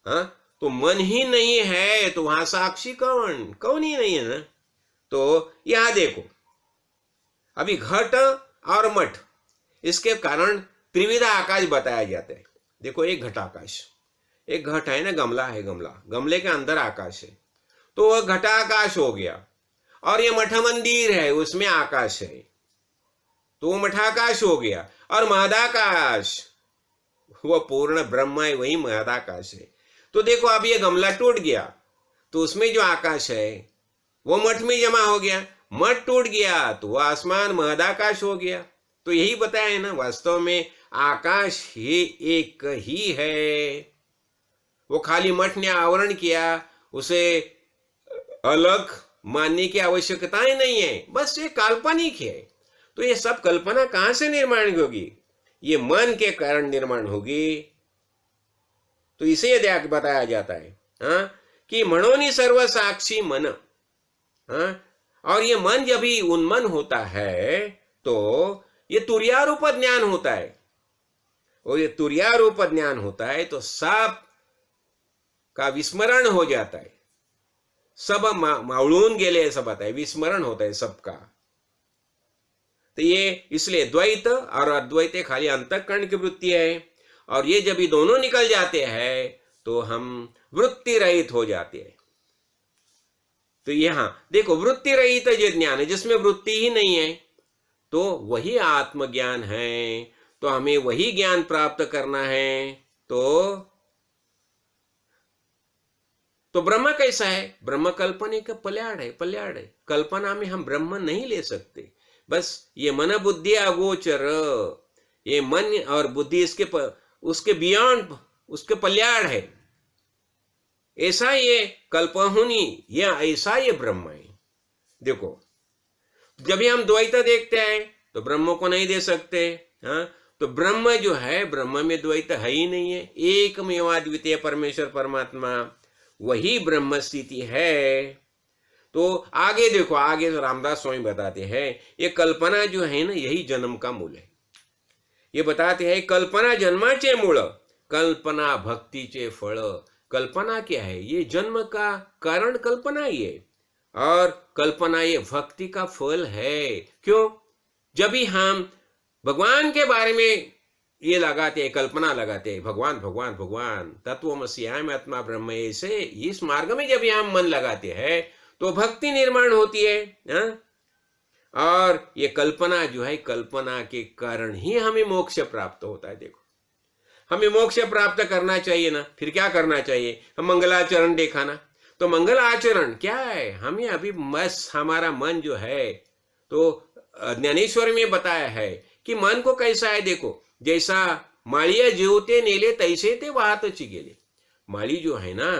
हाँ? तो मन ही नहीं है तो वहां साक्षी कौन ही नहीं है ना। तो यहां देखो, अभी घट और मठ, इसके कारण त्रिविधा आकाश बताया जाता है। देखो, एक घटाकाश, एक घट है ना, गमला है, गमले के अंदर आकाश है, तो वह घटाकाश हो गया। और ये मठ मंदिर है, उसमें आकाश है, तो वो मठाकाश हो गया। और महदाकाश, वो पूर्ण ब्रह्म है, वही महदाकाश है। तो देखो, अब ये गमला टूट गया, तो उसमें जो आकाश है वो मठ में जमा हो गया। मठ टूट गया तो वो आसमान महदाकाश हो गया। तो यही बताया है ना, वास्तव में आकाश ही एक ही है। वो खाली मठ ने आवरण किया, उसे अलग मानने की आवश्यकता ही नहीं है, बस ये काल्पनिक है। तो ये सब कल्पना कहां से निर्माण होगी? ये मन के कारण निर्माण होगी। तो इसे बताया जाता है हाँ, कि मनोनी सर्व साक्षी मन। हाँ? और ये मन जब भी उन्मन होता है तो ये तुर्यारूप ज्ञान होता है। और ये तुर्यारूप ज्ञान होता है तो सब का विस्मरण हो जाता है, सब मावळून गेले ऐसा बताए, विस्मरण होता है सबका। तो ये इसलिए द्वैत और अद्वैत खाली अंतःकरण की वृत्ति है, और ये जब ये दोनों निकल जाते हैं तो हम वृत्ति रहित हो जाते हैं। तो यहां देखो, वृत्ति रहित जो ज्ञान है, जिसमें वृत्ति ही नहीं है, तो वही आत्मज्ञान है। तो हमें वही ज्ञान प्राप्त करना है। तो ब्रह्म कैसा है? ब्रह्म कल्पना का पल्याड़ है। कल्पना में हम ब्रह्म नहीं ले सकते। बस ये मन बुद्धि अगोचर, ये मन और बुद्धि उसके बियॉन्ड, उसके पल्याड़ है। ऐसा ये कल्पहुनी, या ऐसा ये ब्रह्म है। देखो, जब भी हम द्वैत देखते हैं तो ब्रह्म को नहीं दे सकते। हाँ, तो ब्रह्म जो है, ब्रह्म में द्वैत है ही नहीं है, एकमेवाद्वितीय परमेश्वर परमात्मा वही ब्रह्म स्थिति है। तो आगे देखो, आगे तो रामदास स्वामी बताते हैं ये कल्पना जो है ना, यही जन्म का मूल है। ये बताते हैं कल्पना जन्माचे मूळ, कल्पना भक्तीचे फळ। कल्पना क्या है? ये जन्म का कारण कल्पना ही है, और कल्पना ये भक्ति का फल है। क्यों? जब भी हम भगवान के बारे में ये लगाते हैं, कल्पना लगाते हैं, भगवान भगवान भगवान तत्वमसि अहम आत्मा ब्रह्म, ऐसे इस मार्ग में जब हम मन लगाते हैं तो भक्ति निर्माण होती है। हाँ? और ये कल्पना जो है, कल्पना के कारण ही हमें मोक्ष प्राप्त होता है। देखो, हमें मोक्ष प्राप्त करना चाहिए ना, फिर क्या करना चाहिए? हम मंगलाचरण देखा ना, तो मंगल आचरण क्या है? हमें अभी बस हमारा मन जो है, तो ज्ञानेश्वर में बताया है कि मन को कैसा है। देखो, जैसा माळिया जीवते नेले तैसे ते वाहतच गेले। माली जो है ना,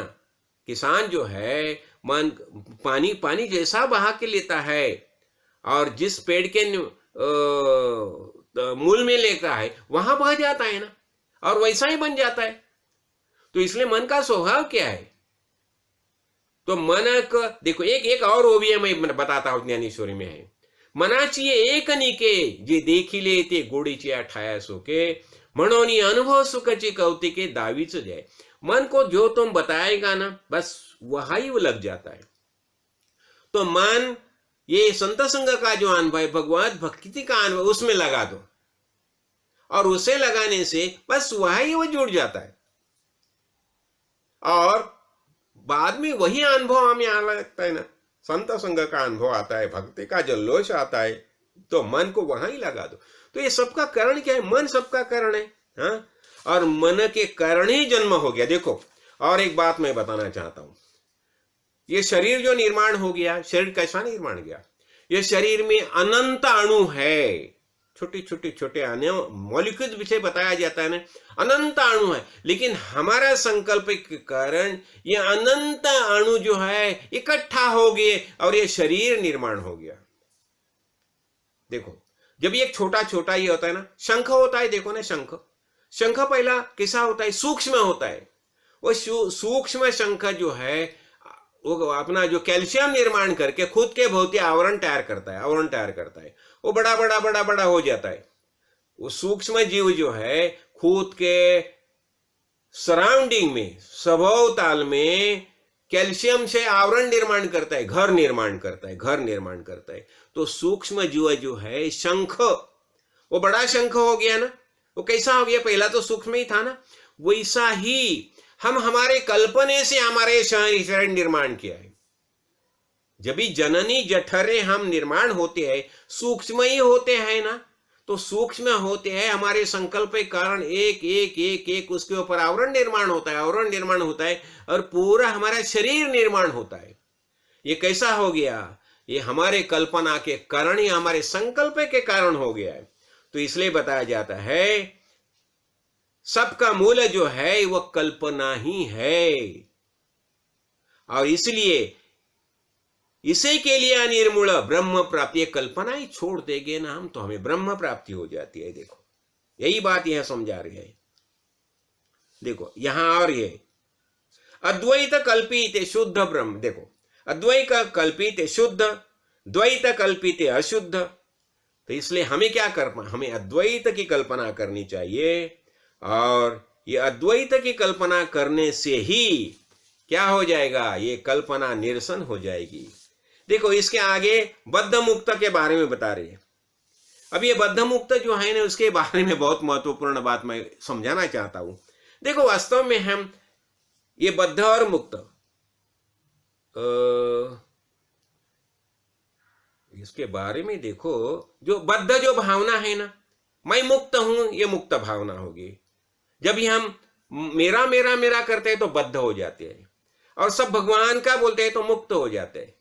किसान जो है, मन पानी पानी जैसा बहा के लेता है, और जिस पेड़ के मूल में लेता है वहां बह जाता है ना, और वैसा ही बन जाता है। तो इसलिए मन का स्वभाव क्या है? तो मन का देखो, एक और ओविया मैं बताता हूं, ज्ञानेश्वरी में है, मनाची एक निके जे देखिले ते गोडीची ठाया सोके, म्हणोनी अनुभव सुखची कौतिके दावीच जाए। मन को जो तुम बताएगा ना, बस वही वो लग जाता है। तो मन ये संत संग का जो अनुभव है, भगवत भक्ति का अनुभव, उसमें लगा दो, और उसे लगाने से बस वही वो जुड़ जाता है, और बाद में वही अनुभव हमें आने लगता है ना, संत संग का अनुभव आता है, भक्ति का जल्लोष आता है, तो मन को वहां ही लगा दो। तो ये सबका कारण क्या है? मन सबका कारण है। हाँ? और मन के कारण ही जन्म हो गया। देखो, और एक बात मैं बताना चाहता हूं, ये शरीर जो निर्माण हो गया, शरीर कैसा निर्माण गया? ये शरीर में अनंत अणु है, छोटे छोटे छोटे अणु, मॉलिक्यूल विषय बताया जाता है ना, अनंत अणु है। लेकिन हमारा संकल्प के कारण ये अनंत अणु जो है इकट्ठा हो गए, और ये शरीर निर्माण हो गया। देखो, जब ये छोटा छोटा ये होता है ना, शंख होता है, देखो ना, शंख शंख पहला कैसा होता है? सूक्ष्म होता है। वो सूक्ष्म शंख जो है, वो अपना जो कैल्शियम निर्माण करके खुद के भौतिक आवरण तैयार करता है, वो बड़ा बड़ा बड़ा बड़ा हो जाता है। वो सूक्ष्म जीव जो है खुद के सराउंडिंग में, स्वभाव ताल में कैल्शियम से आवरण निर्माण करता है, घर निर्माण करता है। तो सूक्ष्म जीव जो है शंख, वो बड़ा शंख हो गया ना। वो कैसा हो गया? पहला तो सूक्ष्म ही था ना। वैसा ही हम हमारे कल्पने से हमारे शरीर निर्माण किया है। जब भी जननी जठरे हम निर्माण होते हैं, सूक्ष्म ही होते हैं ना। तो सूक्ष्म होते हैं, हमारे संकल्प के कारण एक एक एक एक उसके ऊपर आवरण निर्माण होता है, और पूरा हमारा शरीर निर्माण होता है। ये कैसा हो गया? ये हमारे कल्पना के कारण ही, हमारे संकल्प के कारण हो गया है। तो इसलिए बताया जाता है सबका मूल जो है वह कल्पना ही है, और इसलिए इसी के लिए अनिर्मूल ब्रह्म प्राप्ति। कल्पना ही छोड़ देंगे ना हम, तो हमें ब्रह्म प्राप्ति हो जाती है। देखो, यही बात यह समझा रही है। देखो यहां, और ये अद्वैत कल्पित शुद्ध ब्रह्म। देखो, अद्वैत कल्पित शुद्ध, द्वैत कल्पित अशुद्ध। तो इसलिए हमें क्या करना? हमें अद्वैत की कल्पना करनी चाहिए, और ये अद्वैत की कल्पना करने से ही क्या हो जाएगा? ये कल्पना निरसन हो जाएगी। देखो, इसके आगे बद्ध मुक्त के बारे में बता रहे हैं। अब ये बद्ध मुक्त जो है ना, उसके बारे में बहुत महत्वपूर्ण बात मैं समझाना चाहता हूं। देखो, वास्तव में हम ये बद्ध और मुक्त, इसके बारे में देखो, जो बद्ध जो भावना है ना, मैं मुक्त हूं, ये मुक्त भावना होगी। जब भी हम मेरा मेरा मेरा करते हैं तो बद्ध हो जाते हैं, और सब भगवान का बोलते हैं तो मुक्त हो जाते हैं।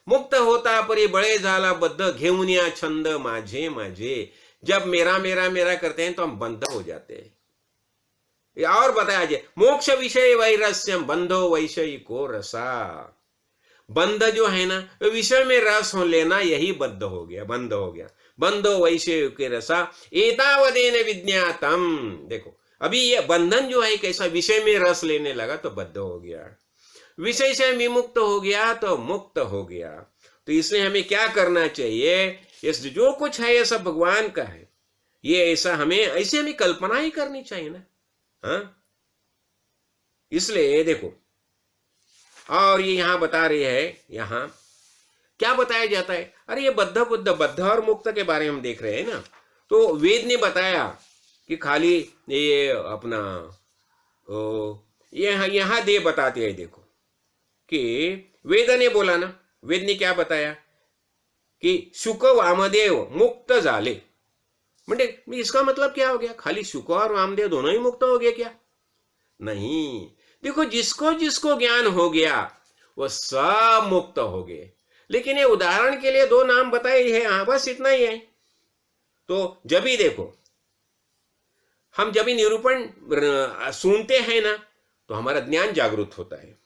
मुक्त होता परी बळे झाला बद्ध, घेऊन या छंद माझे माझे। जब मेरा मेरा मेरा करते हैं तो हम बंध हो जाते हैं। और बताया जाए, मोक्ष विषय वैरस्यम बंधो वैषयिको रसा। बंध जो है ना, विषय में रस हो लेना, यही बद्ध हो गया, बंध हो गया। बंधो वैषय के रसा एतावदेन विज्ञातम। देखो अभी ये बंधन जो है कैसा, विषय में रस लेने लगा तो बद्ध हो गया, विषय से विमुक्त हो गया तो मुक्त हो गया। तो इसलिए हमें क्या करना चाहिए, इस जो कुछ है ये सब भगवान का है, ये ऐसा हमें ऐसे हमें कल्पना ही करनी चाहिए ना। हाँ, इसलिए देखो, और ये यहां बता रही है, यहां क्या बताया जाता है, अरे ये बद्ध बुद्ध, बद्ध और मुक्त के बारे में हम देख रहे हैं ना। तो वेद ने बताया कि खाली ये अपना यहां दे बताते हैं, देखो कि वेद ने बोला ना, वेद ने क्या बताया कि शुक वामदेव मुक्त झाले, म्हणजे इसका मतलब क्या हो गया, खाली शुक और वामदेव दोनों ही मुक्त हो गए क्या? नहीं, देखो जिसको जिसको ज्ञान हो गया वो सब मुक्त हो गए। लेकिन ये उदाहरण के लिए दो नाम बताए हैं, हाँ बस इतना ही है। तो जब भी देखो, हम जब भी निरूपण सुनते हैं ना, तो हमारा ज्ञान जागृत होता है,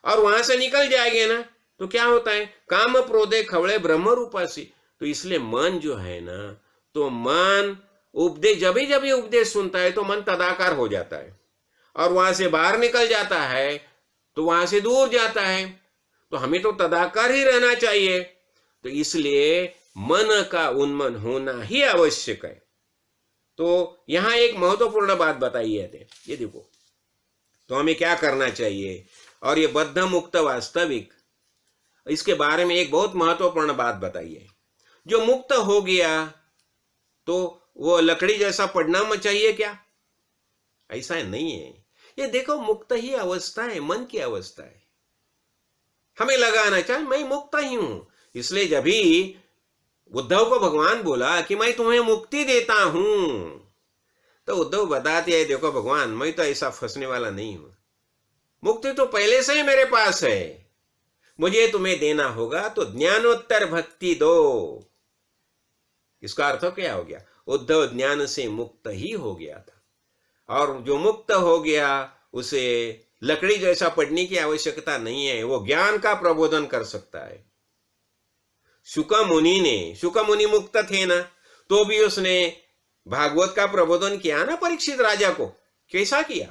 और वहां से निकल जाएंगे ना तो क्या होता है, काम प्रोदे खवड़े ब्रह्म रूपासी। तो इसलिए मन जो है ना, तो मन उपदेश, जब भी उपदेश सुनता है तो मन तदाकार हो जाता है, और वहां से बाहर निकल जाता है तो वहां से दूर जाता है। तो हमें तो तदाकार ही रहना चाहिए। तो इसलिए मन का उन्मन होना ही आवश्यक है। तो यहां एक महत्वपूर्ण बात बताई है, ये देखो, तो हमें क्या करना चाहिए, और ये बद्ध मुक्त वास्तविक, इसके बारे में एक बहुत महत्वपूर्ण बात बताई है। जो मुक्त हो गया तो वो लकड़ी जैसा पड़ना चाहिए क्या? ऐसा नहीं है। ये देखो, मुक्त ही अवस्था है, मन की अवस्था है। हमें लगाना चाहिए मैं मुक्त ही हूं। इसलिए जब भी उद्धव को भगवान बोला कि मैं तुम्हें मुक्ति देता हूं, तो उद्धव बताते हैं, देखो भगवान, मैं तो ऐसा फंसने वाला नहीं हूं, मुक्ति तो पहले से ही मेरे पास है, मुझे तुम्हें देना होगा तो ज्ञानोत्तर भक्ति दो। इसका अर्थ क्या हो गया, उद्धव ज्ञान से मुक्त ही हो गया था, और जो मुक्त हो गया उसे लकड़ी जैसा पड़ने की आवश्यकता नहीं है, वो ज्ञान का प्रबोधन कर सकता है। शुक मुनि मुक्त थे ना, तो भी उसने भागवत का प्रबोधन किया ना परीक्षित राजा को। कैसा किया?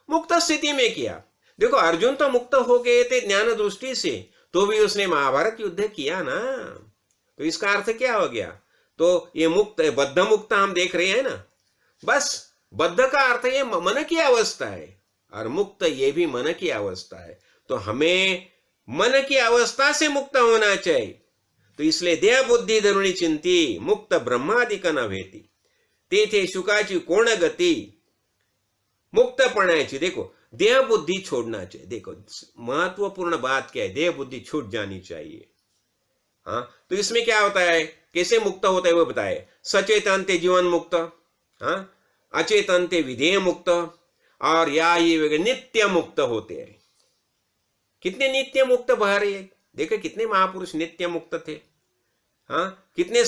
मुक्त स्थिति में किया। देखो अर्जुन तो मुक्त हो गए थे ज्ञान दृष्टि से, तो भी उसने महाभारत युद्ध किया ना। तो इसका अर्थ क्या हो गया, तो ये मुक्त, बद्ध मुक्त हम देख रहे हैं ना। बस बद्ध का अर्थ ये मन की अवस्था है, और मुक्त ये भी मन की अवस्था है। तो हमें मन की अवस्था से मुक्त होना चाहिए। तो इसलिए देह बुद्धी धरुणी चिंती मुक्त ब्रह्मादिक नव्हेती, तेथे शुकाची कोण गती मुक्तपणाची। देखो देह बुद्धि छोड़ना चाहिए। देखो महत्वपूर्ण बात क्या है, देह बुद्धि छूट जानी चाहिए। हाँ, तो इसमें क्या होता है, कैसे मुक्त होता है वो बताए। सचेतन ते जीवन मुक्त, हाँ, अचेतन ते विधेय मुक्त, और या ये नित्य मुक्त होते हैं। कितने नित्य मुक्त बह रहे हैं, देखो कितने महापुरुष नित्य मुक्त थे। हाँ, कितने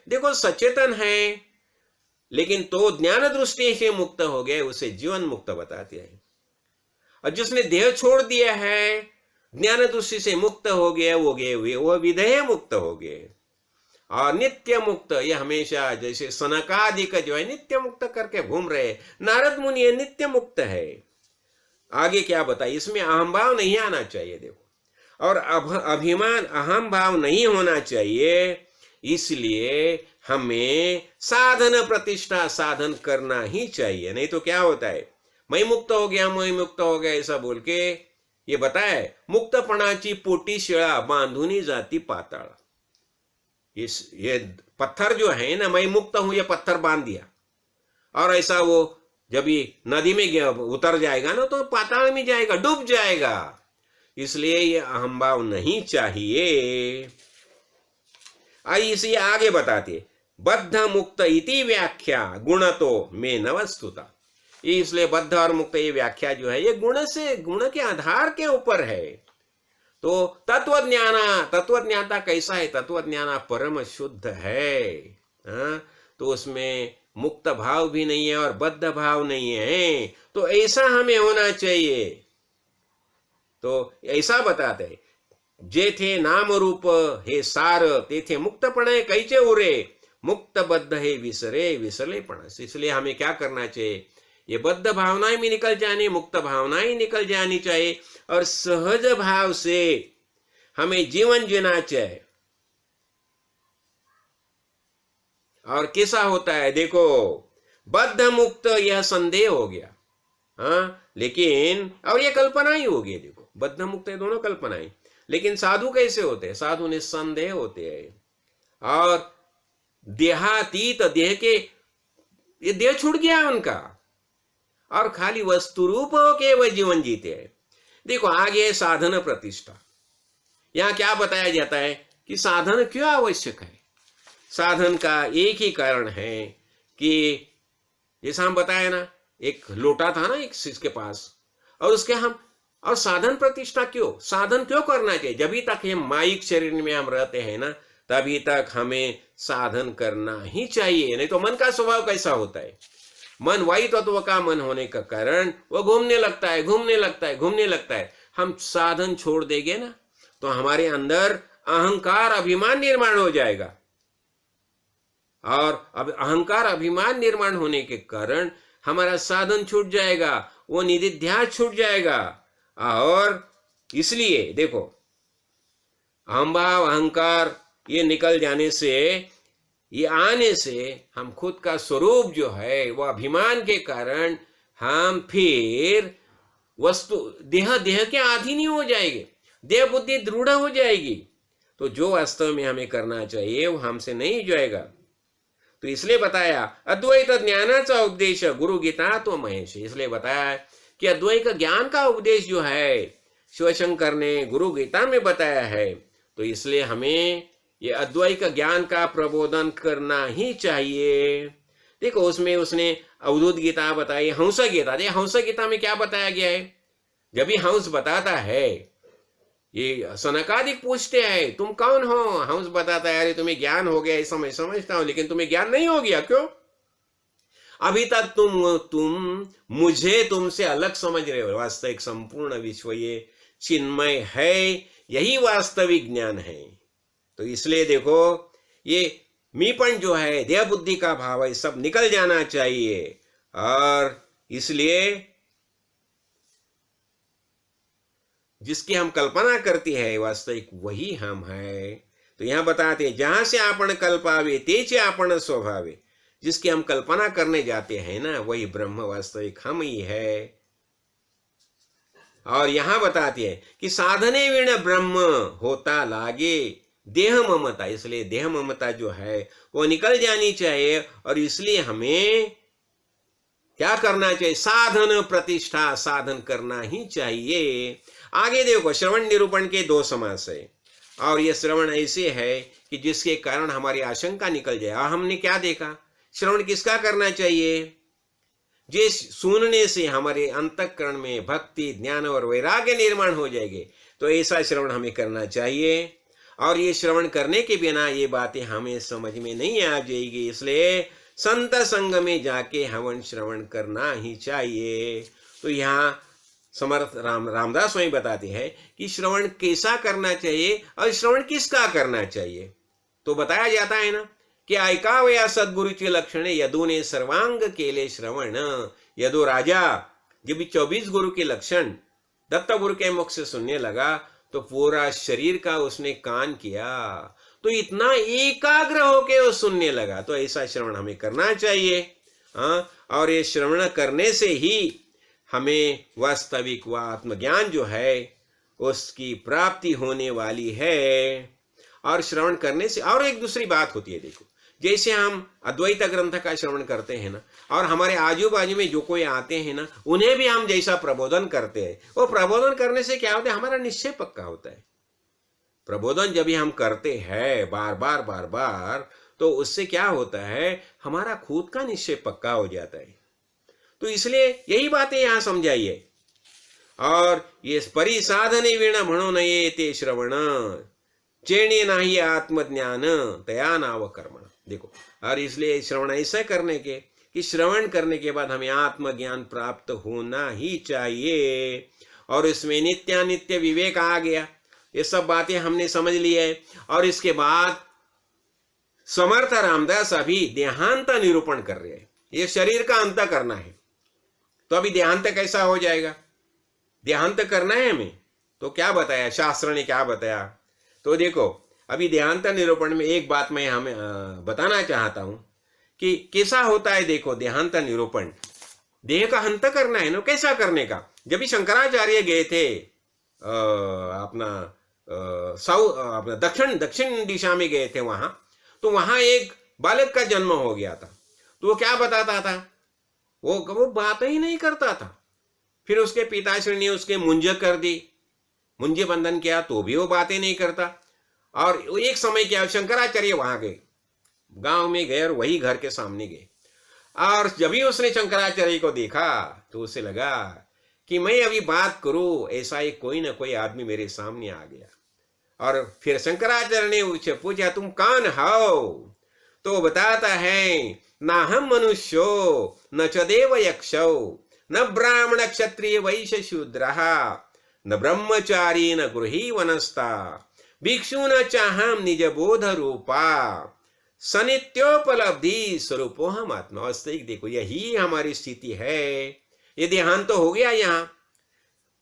देखो सचेतन है, लेकिन तो ज्ञान दृष्टि से मुक्त हो गए, उसे जीवन मुक्त बताते हैं। और जिसने देह छोड़ दिया है, ज्ञान दृष्टि से मुक्त हो गया, वो गए हुए वो विधेय मुक्त हो गए। और नित्य मुक्त ये हमेशा, जैसे सनकादिक जो है नित्य मुक्त करके घूम रहे, नारद मुनि ये नित्य मुक्त है। आगे क्या बताए, इसमें अहम भाव नहीं आना चाहिए। देखो, और अभिमान अहम भाव नहीं होना चाहिए। इसलिए हमें साधन प्रतिष्ठा साधन करना ही चाहिए। नहीं तो क्या होता है, मैं मुक्त हो गया, मैं मुक्त हो गया ऐसा बोल के ये बताए, मुक्तपणाची पोटी शिळा बांधुनी जाती पाताळ। ये पत्थर जो है ना, मैं मुक्त हूं, ये पत्थर बांध दिया, और ऐसा वो जब ये नदी में उतर जाएगा ना तो पाताल में जाएगा, डूब जाएगा। इसलिए ये अहम भाव नहीं चाहिए। आई इसे आगे बताते, बद्ध मुक्त इति व्याख्या गुण तो में न वस्तुता। इसलिए बद्ध और मुक्त ये व्याख्या जो है, ये गुण से, गुण के आधार के ऊपर है। तो तत्वज्ञाता कैसा है, तत्वज्ञाना परम शुद्ध है। हाँ, तो उसमें मुक्त भाव भी नहीं है और बद्ध भाव नहीं है। तो ऐसा हमें होना चाहिए। तो ऐसा बताते हैं जेथे नाम रूप हे सार तेथे मुक्तपणे कैचे उरे, मुक्त बद्ध हे विसरे विसरलेपण। इसलिए हमें क्या करना चाहिए, ये बद्ध भावनाएं भी निकल जानी, मुक्त भावनाएं निकल जानी चाहिए और सहज भाव से हमें जीवन जीना चाहिए। और कैसा होता है देखो, बद्ध मुक्त यह संदेह हो गया, हाँ, लेकिन और ये कल्पना ही हो गई। देखो बद्ध मुक्त है दोनों कल्पनाएं, लेकिन साधु कैसे होते हैं, साधु निस्संदेह होते हैं और देहातीत, देह के ये देह छूट गया उनका और खाली वस्तु रूप होके वह जीवन जीते हैं। देखो आगे साधन प्रतिष्ठा, यहां क्या बताया जाता है कि साधन क्यों आवश्यक है। साधन का एक ही कारण है कि जैसा हम बताया ना, एक लोटा था ना एक शिष्य के पास, और उसके हम और साधन प्रतिष्ठा क्यों, साधन क्यों करना चाहिए। जब तक हम माइक शरीर में हम रहते हैं ना, तभी तक हमें साधन करना ही चाहिए। नहीं तो मन का स्वभाव कैसा होता है, मन वायु तत्व का मन होने का कारण वो घूमने लगता है, घूमने लगता है, घूमने लगता है। हम साधन छोड़ देंगे ना तो हमारे अंदर अहंकार अभिमान निर्माण हो जाएगा, और अब अहंकार अभिमान निर्माण होने के कारण हमारा साधन छूट जाएगा, वो निधिध्यास छूट जाएगा। और इसलिए देखो अहंभाव अहंकार ये निकल जाने से, ये आने से हम खुद का स्वरूप जो है वो अभिमान के कारण हम फिर वस्तु देह के अधीन ही हो जाएंगे, देह बुद्धि दृढ़ हो जाएगी। तो जो वास्तव में हमें करना चाहिए वो हमसे नहीं जाएगा। तो इसलिए बताया अद्वैत ज्ञानाचा उपदेश गुरु गीता तो महेश, इसलिए बताया कि अद्वैत ज्ञान का उपदेश जो है शिवशंकर ने गुरु गीता में बताया है। तो इसलिए हमें ये अद्वैत ज्ञान का प्रबोधन करना ही चाहिए। देखो उसमें उसने अवधूत गीता बताई, हंस गीता। देखिए हंस गीता में क्या बताया गया है, जब भी हंस बताता है, ये सनकादिक पूछते हैं तुम कौन हो, हंस बताता है अरे तुम्हें ज्ञान हो गया ऐसा मैं समझता हूं, लेकिन तुम्हें ज्ञान नहीं हो गया। क्यों, अभी तक तुम मुझे तुमसे अलग समझ रहे हो। वास्तविक संपूर्ण विश्व ये चिन्मय है, यही वास्तविक ज्ञान है। तो इसलिए देखो ये मीपन जो है, देह बुद्धि का भाव है, सब निकल जाना चाहिए। और इसलिए जिसकी हम कल्पना करती है वास्तविक वही हम है। तो यहां बताते हैं जहां से आपण कल्पावे तेचे आपण स्वभावे, जिसकी हम कल्पना करने जाते हैं ना वही ब्रह्म वास्तविक हम ही है। और यहां बताते हैं कि साधने विण ब्रह्म होता लागे देह ममता, इसलिए देह ममता जो है वो निकल जानी चाहिए। और इसलिए हमें क्या करना चाहिए, साधन प्रतिष्ठा, साधन करना ही चाहिए। आगे देखो श्रवण निरूपण के दो समास है, और ये श्रवण ऐसे है कि जिसके कारण हमारी आशंका निकल जाए। और हमने क्या देखा, श्रवण किसका करना चाहिए, जिस सुनने से हमारे अंतःकरण में भक्ति ज्ञान और वैराग्य निर्माण हो जाएंगे। तो ऐसा श्रवण हमें करना चाहिए। और ये श्रवण करने के बिना ये बातें हमें समझ में नहीं आ जाएगी, इसलिए संत संग में जाके हवन श्रवण करना ही चाहिए। तो यहाँ समर्थ रामदास स्वामी बताते हैं कि श्रवण कैसा करना चाहिए और श्रवण किसका करना चाहिए। तो बताया जाता है ना कि ऐकावया सद्गुरूचे लक्षणे यदूने सर्वांग केले श्रवण। यदु राजा जब 24 गुरु के लक्षण दत्त गुरु के मुख से सुनने लगा तो पूरा शरीर का उसने कान किया, तो इतना एकाग्र होके वो सुनने लगा। तो ऐसा श्रवण हमें करना चाहिए। हाँ, और ये श्रवण करने से ही हमें वास्तविक व आत्मज्ञान जो है उसकी प्राप्ति होने वाली है। और श्रवण करने से और एक दूसरी बात होती है, देखो जैसे हम अद्वैत ग्रंथ का श्रवण करते हैं ना, और हमारे आजू बाजू में जो कोई आते हैं ना उन्हें भी हम जैसा प्रबोधन करते हैं, वो प्रबोधन करने से क्या होता है, हमारा निश्चय पक्का होता है। प्रबोधन जब भी हम करते हैं बार बार बार बार, तो उससे क्या होता है, हमारा खुद का निश्चय पक्का हो जाता है। तो इसलिए यही बातें यहां समझाइए। और ये परिसाधने वीण म्हणून येते श्रवण, चेणे नाही आत्मज्ञान तया नाव कर्मण। देखो, और इसलिए श्रवण ऐसा करने के कि श्रवण करने के बाद हमें आत्मज्ञान प्राप्त होना ही चाहिए। और इसमें नित्यानित्य विवेक आ गया। ये सब बातें हमने समझ ली है। और इसके बाद समर्थ रामदास अभी देहांत निरूपण कर रहे हैं। ये शरीर का अंत करना है, तो अभी देहांत कैसा हो जाएगा? देहांत करना है हमें, तो क्या बताया शास्त्र ने, क्या बताया? तो देखो, अभी देहांत निरूपण में एक बात मैं हमें बताना चाहता हूं कि कैसा होता है। देखो, देहांत निरूपण, देह का अंत करना है ना, कैसा करने का? जब भी शंकराचार्य गए थे अपना दक्षिण दिशा में गए थे वहां, तो वहां एक बालक का जन्म हो गया था। तो वो क्या बताता था? वो बात ही नहीं करता था। फिर उसके पिताश्री ने उसके मुंज कर दी, मुंजे बंधन किया, तो भी वो बातें नहीं करता। और एक समय क्या, शंकराचार्य वहां गए, गांव में गए और वही घर के सामने गए। और जब भी उसने शंकराचार्य को देखा तो उसे लगा कि मैं अभी बात करूं, ऐसा ही कोई ना कोई आदमी मेरे सामने आ गया। और फिर शंकराचार्य ने उससे पूछा, तुम कौन हो? तो वो बताता है, ना हम मनुष्यो न च देव यक्षो न ब्राह्मण क्षत्रिय वैश्य शूद्र न ब्रह्मचारी न गृही वनस्ता भिक्षु न चाहम निज बोध रूपा सनित्योपलब्धि स्वरूपो हम आत्मा। वास्तविक देखो, यही हमारी स्थिति है। ये देहांत तो हो गया। यहाँ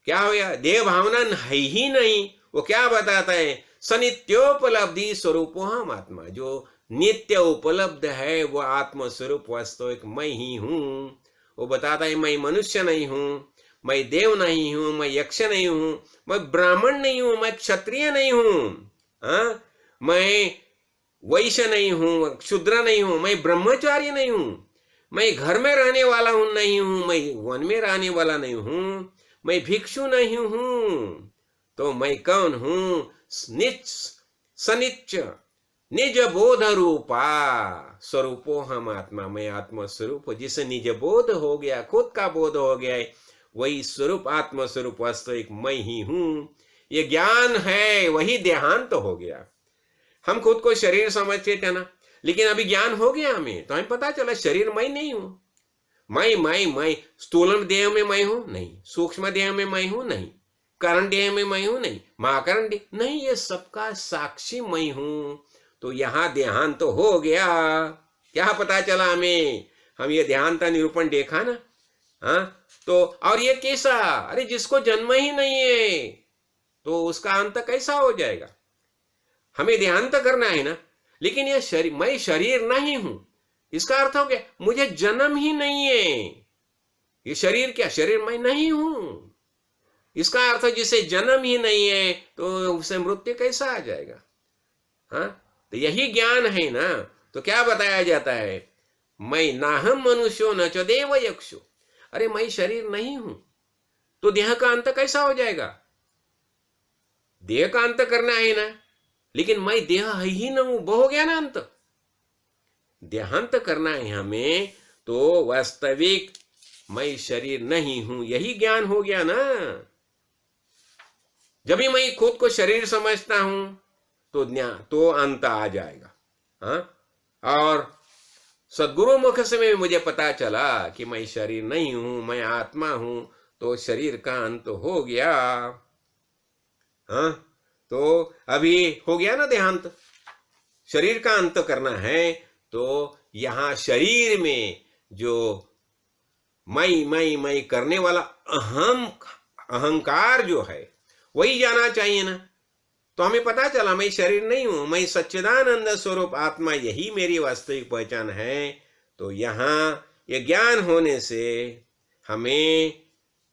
क्या हो गया? देह भावना है ही नहीं। वो क्या बताता है? सनित्योपलब्धि स्वरूपो हम आत्मा, जो नित्य उपलब्ध है वो आत्म स्वरूप वास्तविक मैं ही हूं। वो बताता है, मैं मनुष्य नहीं हूं, मैं देव नहीं हूं, मैं यक्ष नहीं हूं, मैं ब्राह्मण नहीं हूं, मैं क्षत्रिय नहीं हूं, मैं वैश्य नहीं हूं, शूद्र नहीं हूं, मैं ब्रह्मचारी नहीं हूं, मैं घर में रहने वाला हूं नहीं हूं, मैं वन में रहने वाला नहीं हूं, मैं भिक्षु नहीं हूं। तो मैं कौन हूं? सनिच निज बोध रूपा स्वरूपो हम आत्मा। मैं आत्म स्वरूप, जिसे निज बोध हो गया, खुद का बोध हो गया है, वही स्वरूप आत्म स्वरूप वास्तविक मैं ही हूं। ये ज्ञान है, वही देहांत हो गया। हम खुद को शरीर समझते थे ना, लेकिन अभी ज्ञान हो गया हमें, तो हमें पता चला शरीर मैं नहीं हूं। मैं स्थूल देह में मैं हूं नहीं, सूक्ष्म देह में मैं हूं नहीं, कारण देह में मैं हूं नहीं, महाकरण देह नहीं, ये सबका साक्षी मैं हूं। तो यहां देहांत तो हो गया। क्या पता चला हमें? हम ये देहांत निरूपण देखा ना। तो और ये कैसा? अरे जिसको जन्म ही नहीं है तो उसका अंत कैसा हो जाएगा? हमें देहांत करना है ना, लेकिन ये शरीर, मैं शरीर नहीं हूं, इसका अर्थ हो गया मुझे जन्म ही नहीं है। ये शरीर क्या? शरीर मैं नहीं हूं, इसका अर्थ जिसे जन्म ही नहीं है तो उसे मृत्यु कैसा आ जाएगा? तो यही ज्ञान है ना। तो क्या बताया जाता है? मैं ना हम मनुष्यो न च देव यक्षो। अरे मैं शरीर नहीं हूं, तो देह का अंत कैसा हो जाएगा? देह का अंत करना है ना, लेकिन मैं देह है ही ना हूं, वो हो गया ना अंत। देहांत करना है हमें, तो वास्तविक मैं शरीर नहीं हूं, यही ज्ञान हो गया ना। जब भी मैं खुद को शरीर समझता हूं तो अंत आ जाएगा। और सदगुरु मुख से मुझे पता चला कि मैं शरीर नहीं हूं, मैं आत्मा हूं, तो शरीर का अंत हो गया। तो अभी हो गया ना देहांत। शरीर का अंत करना है, तो यहां शरीर में जो मैं करने वाला अहंकार जो है वही जाना चाहिए ना। तो हमें पता चला मैं शरीर नहीं हूं, मैं सच्चिदानंद स्वरूप आत्मा, यही मेरी वास्तविक पहचान है। तो यहां ये ज्ञान होने से हमें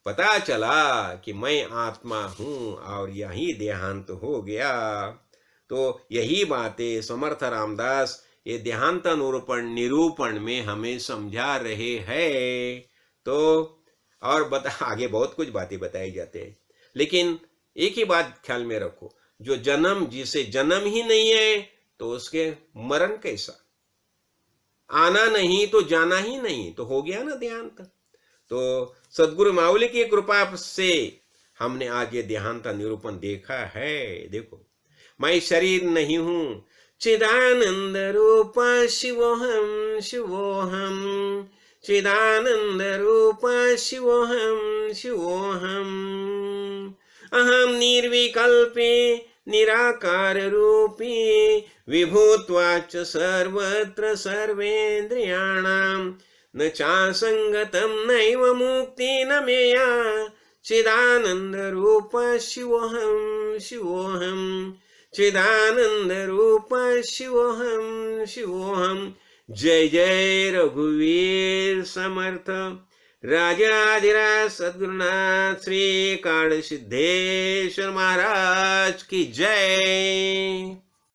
पता चला कि मैं आत्मा हूं और यही देहांत हो गया। तो यही बातें समर्थ रामदास ये देहांत निरूपण में हमें समझा रहे हैं। तो और आगे बहुत कुछ बातें बताई जाते हैं, लेकिन एक ही बात ख्याल में रखो, जो जिसे जन्म ही नहीं है तो उसके मरण कैसा? आना नहीं तो जाना ही नहीं, तो हो गया ना देहांत। तो सदगुरु माउली की कृपा से हमने आज ये देहांत निरूपण देखा है। देखो, मैं शरीर नहीं हूं, चिदानंद रूप शिवोहम शिवोहम, चिदानंद रूप शिवोहम शिवोहम, अहम निर्विकल्पे निराकार रूपी विभूत्वाच सर्वत्र सर्वेन्द्रियाणां न चासंगतं नैव मुक्ति न मेया चिदानंद रूप शिवोहम शिवोहम चिदानंद रूप शिवोहम शिवोहम। जय जय रघुवीर समर्थ। राजाधिराज सद्गुरुनाथ श्री काल सिद्धेश्वर महाराज की जय।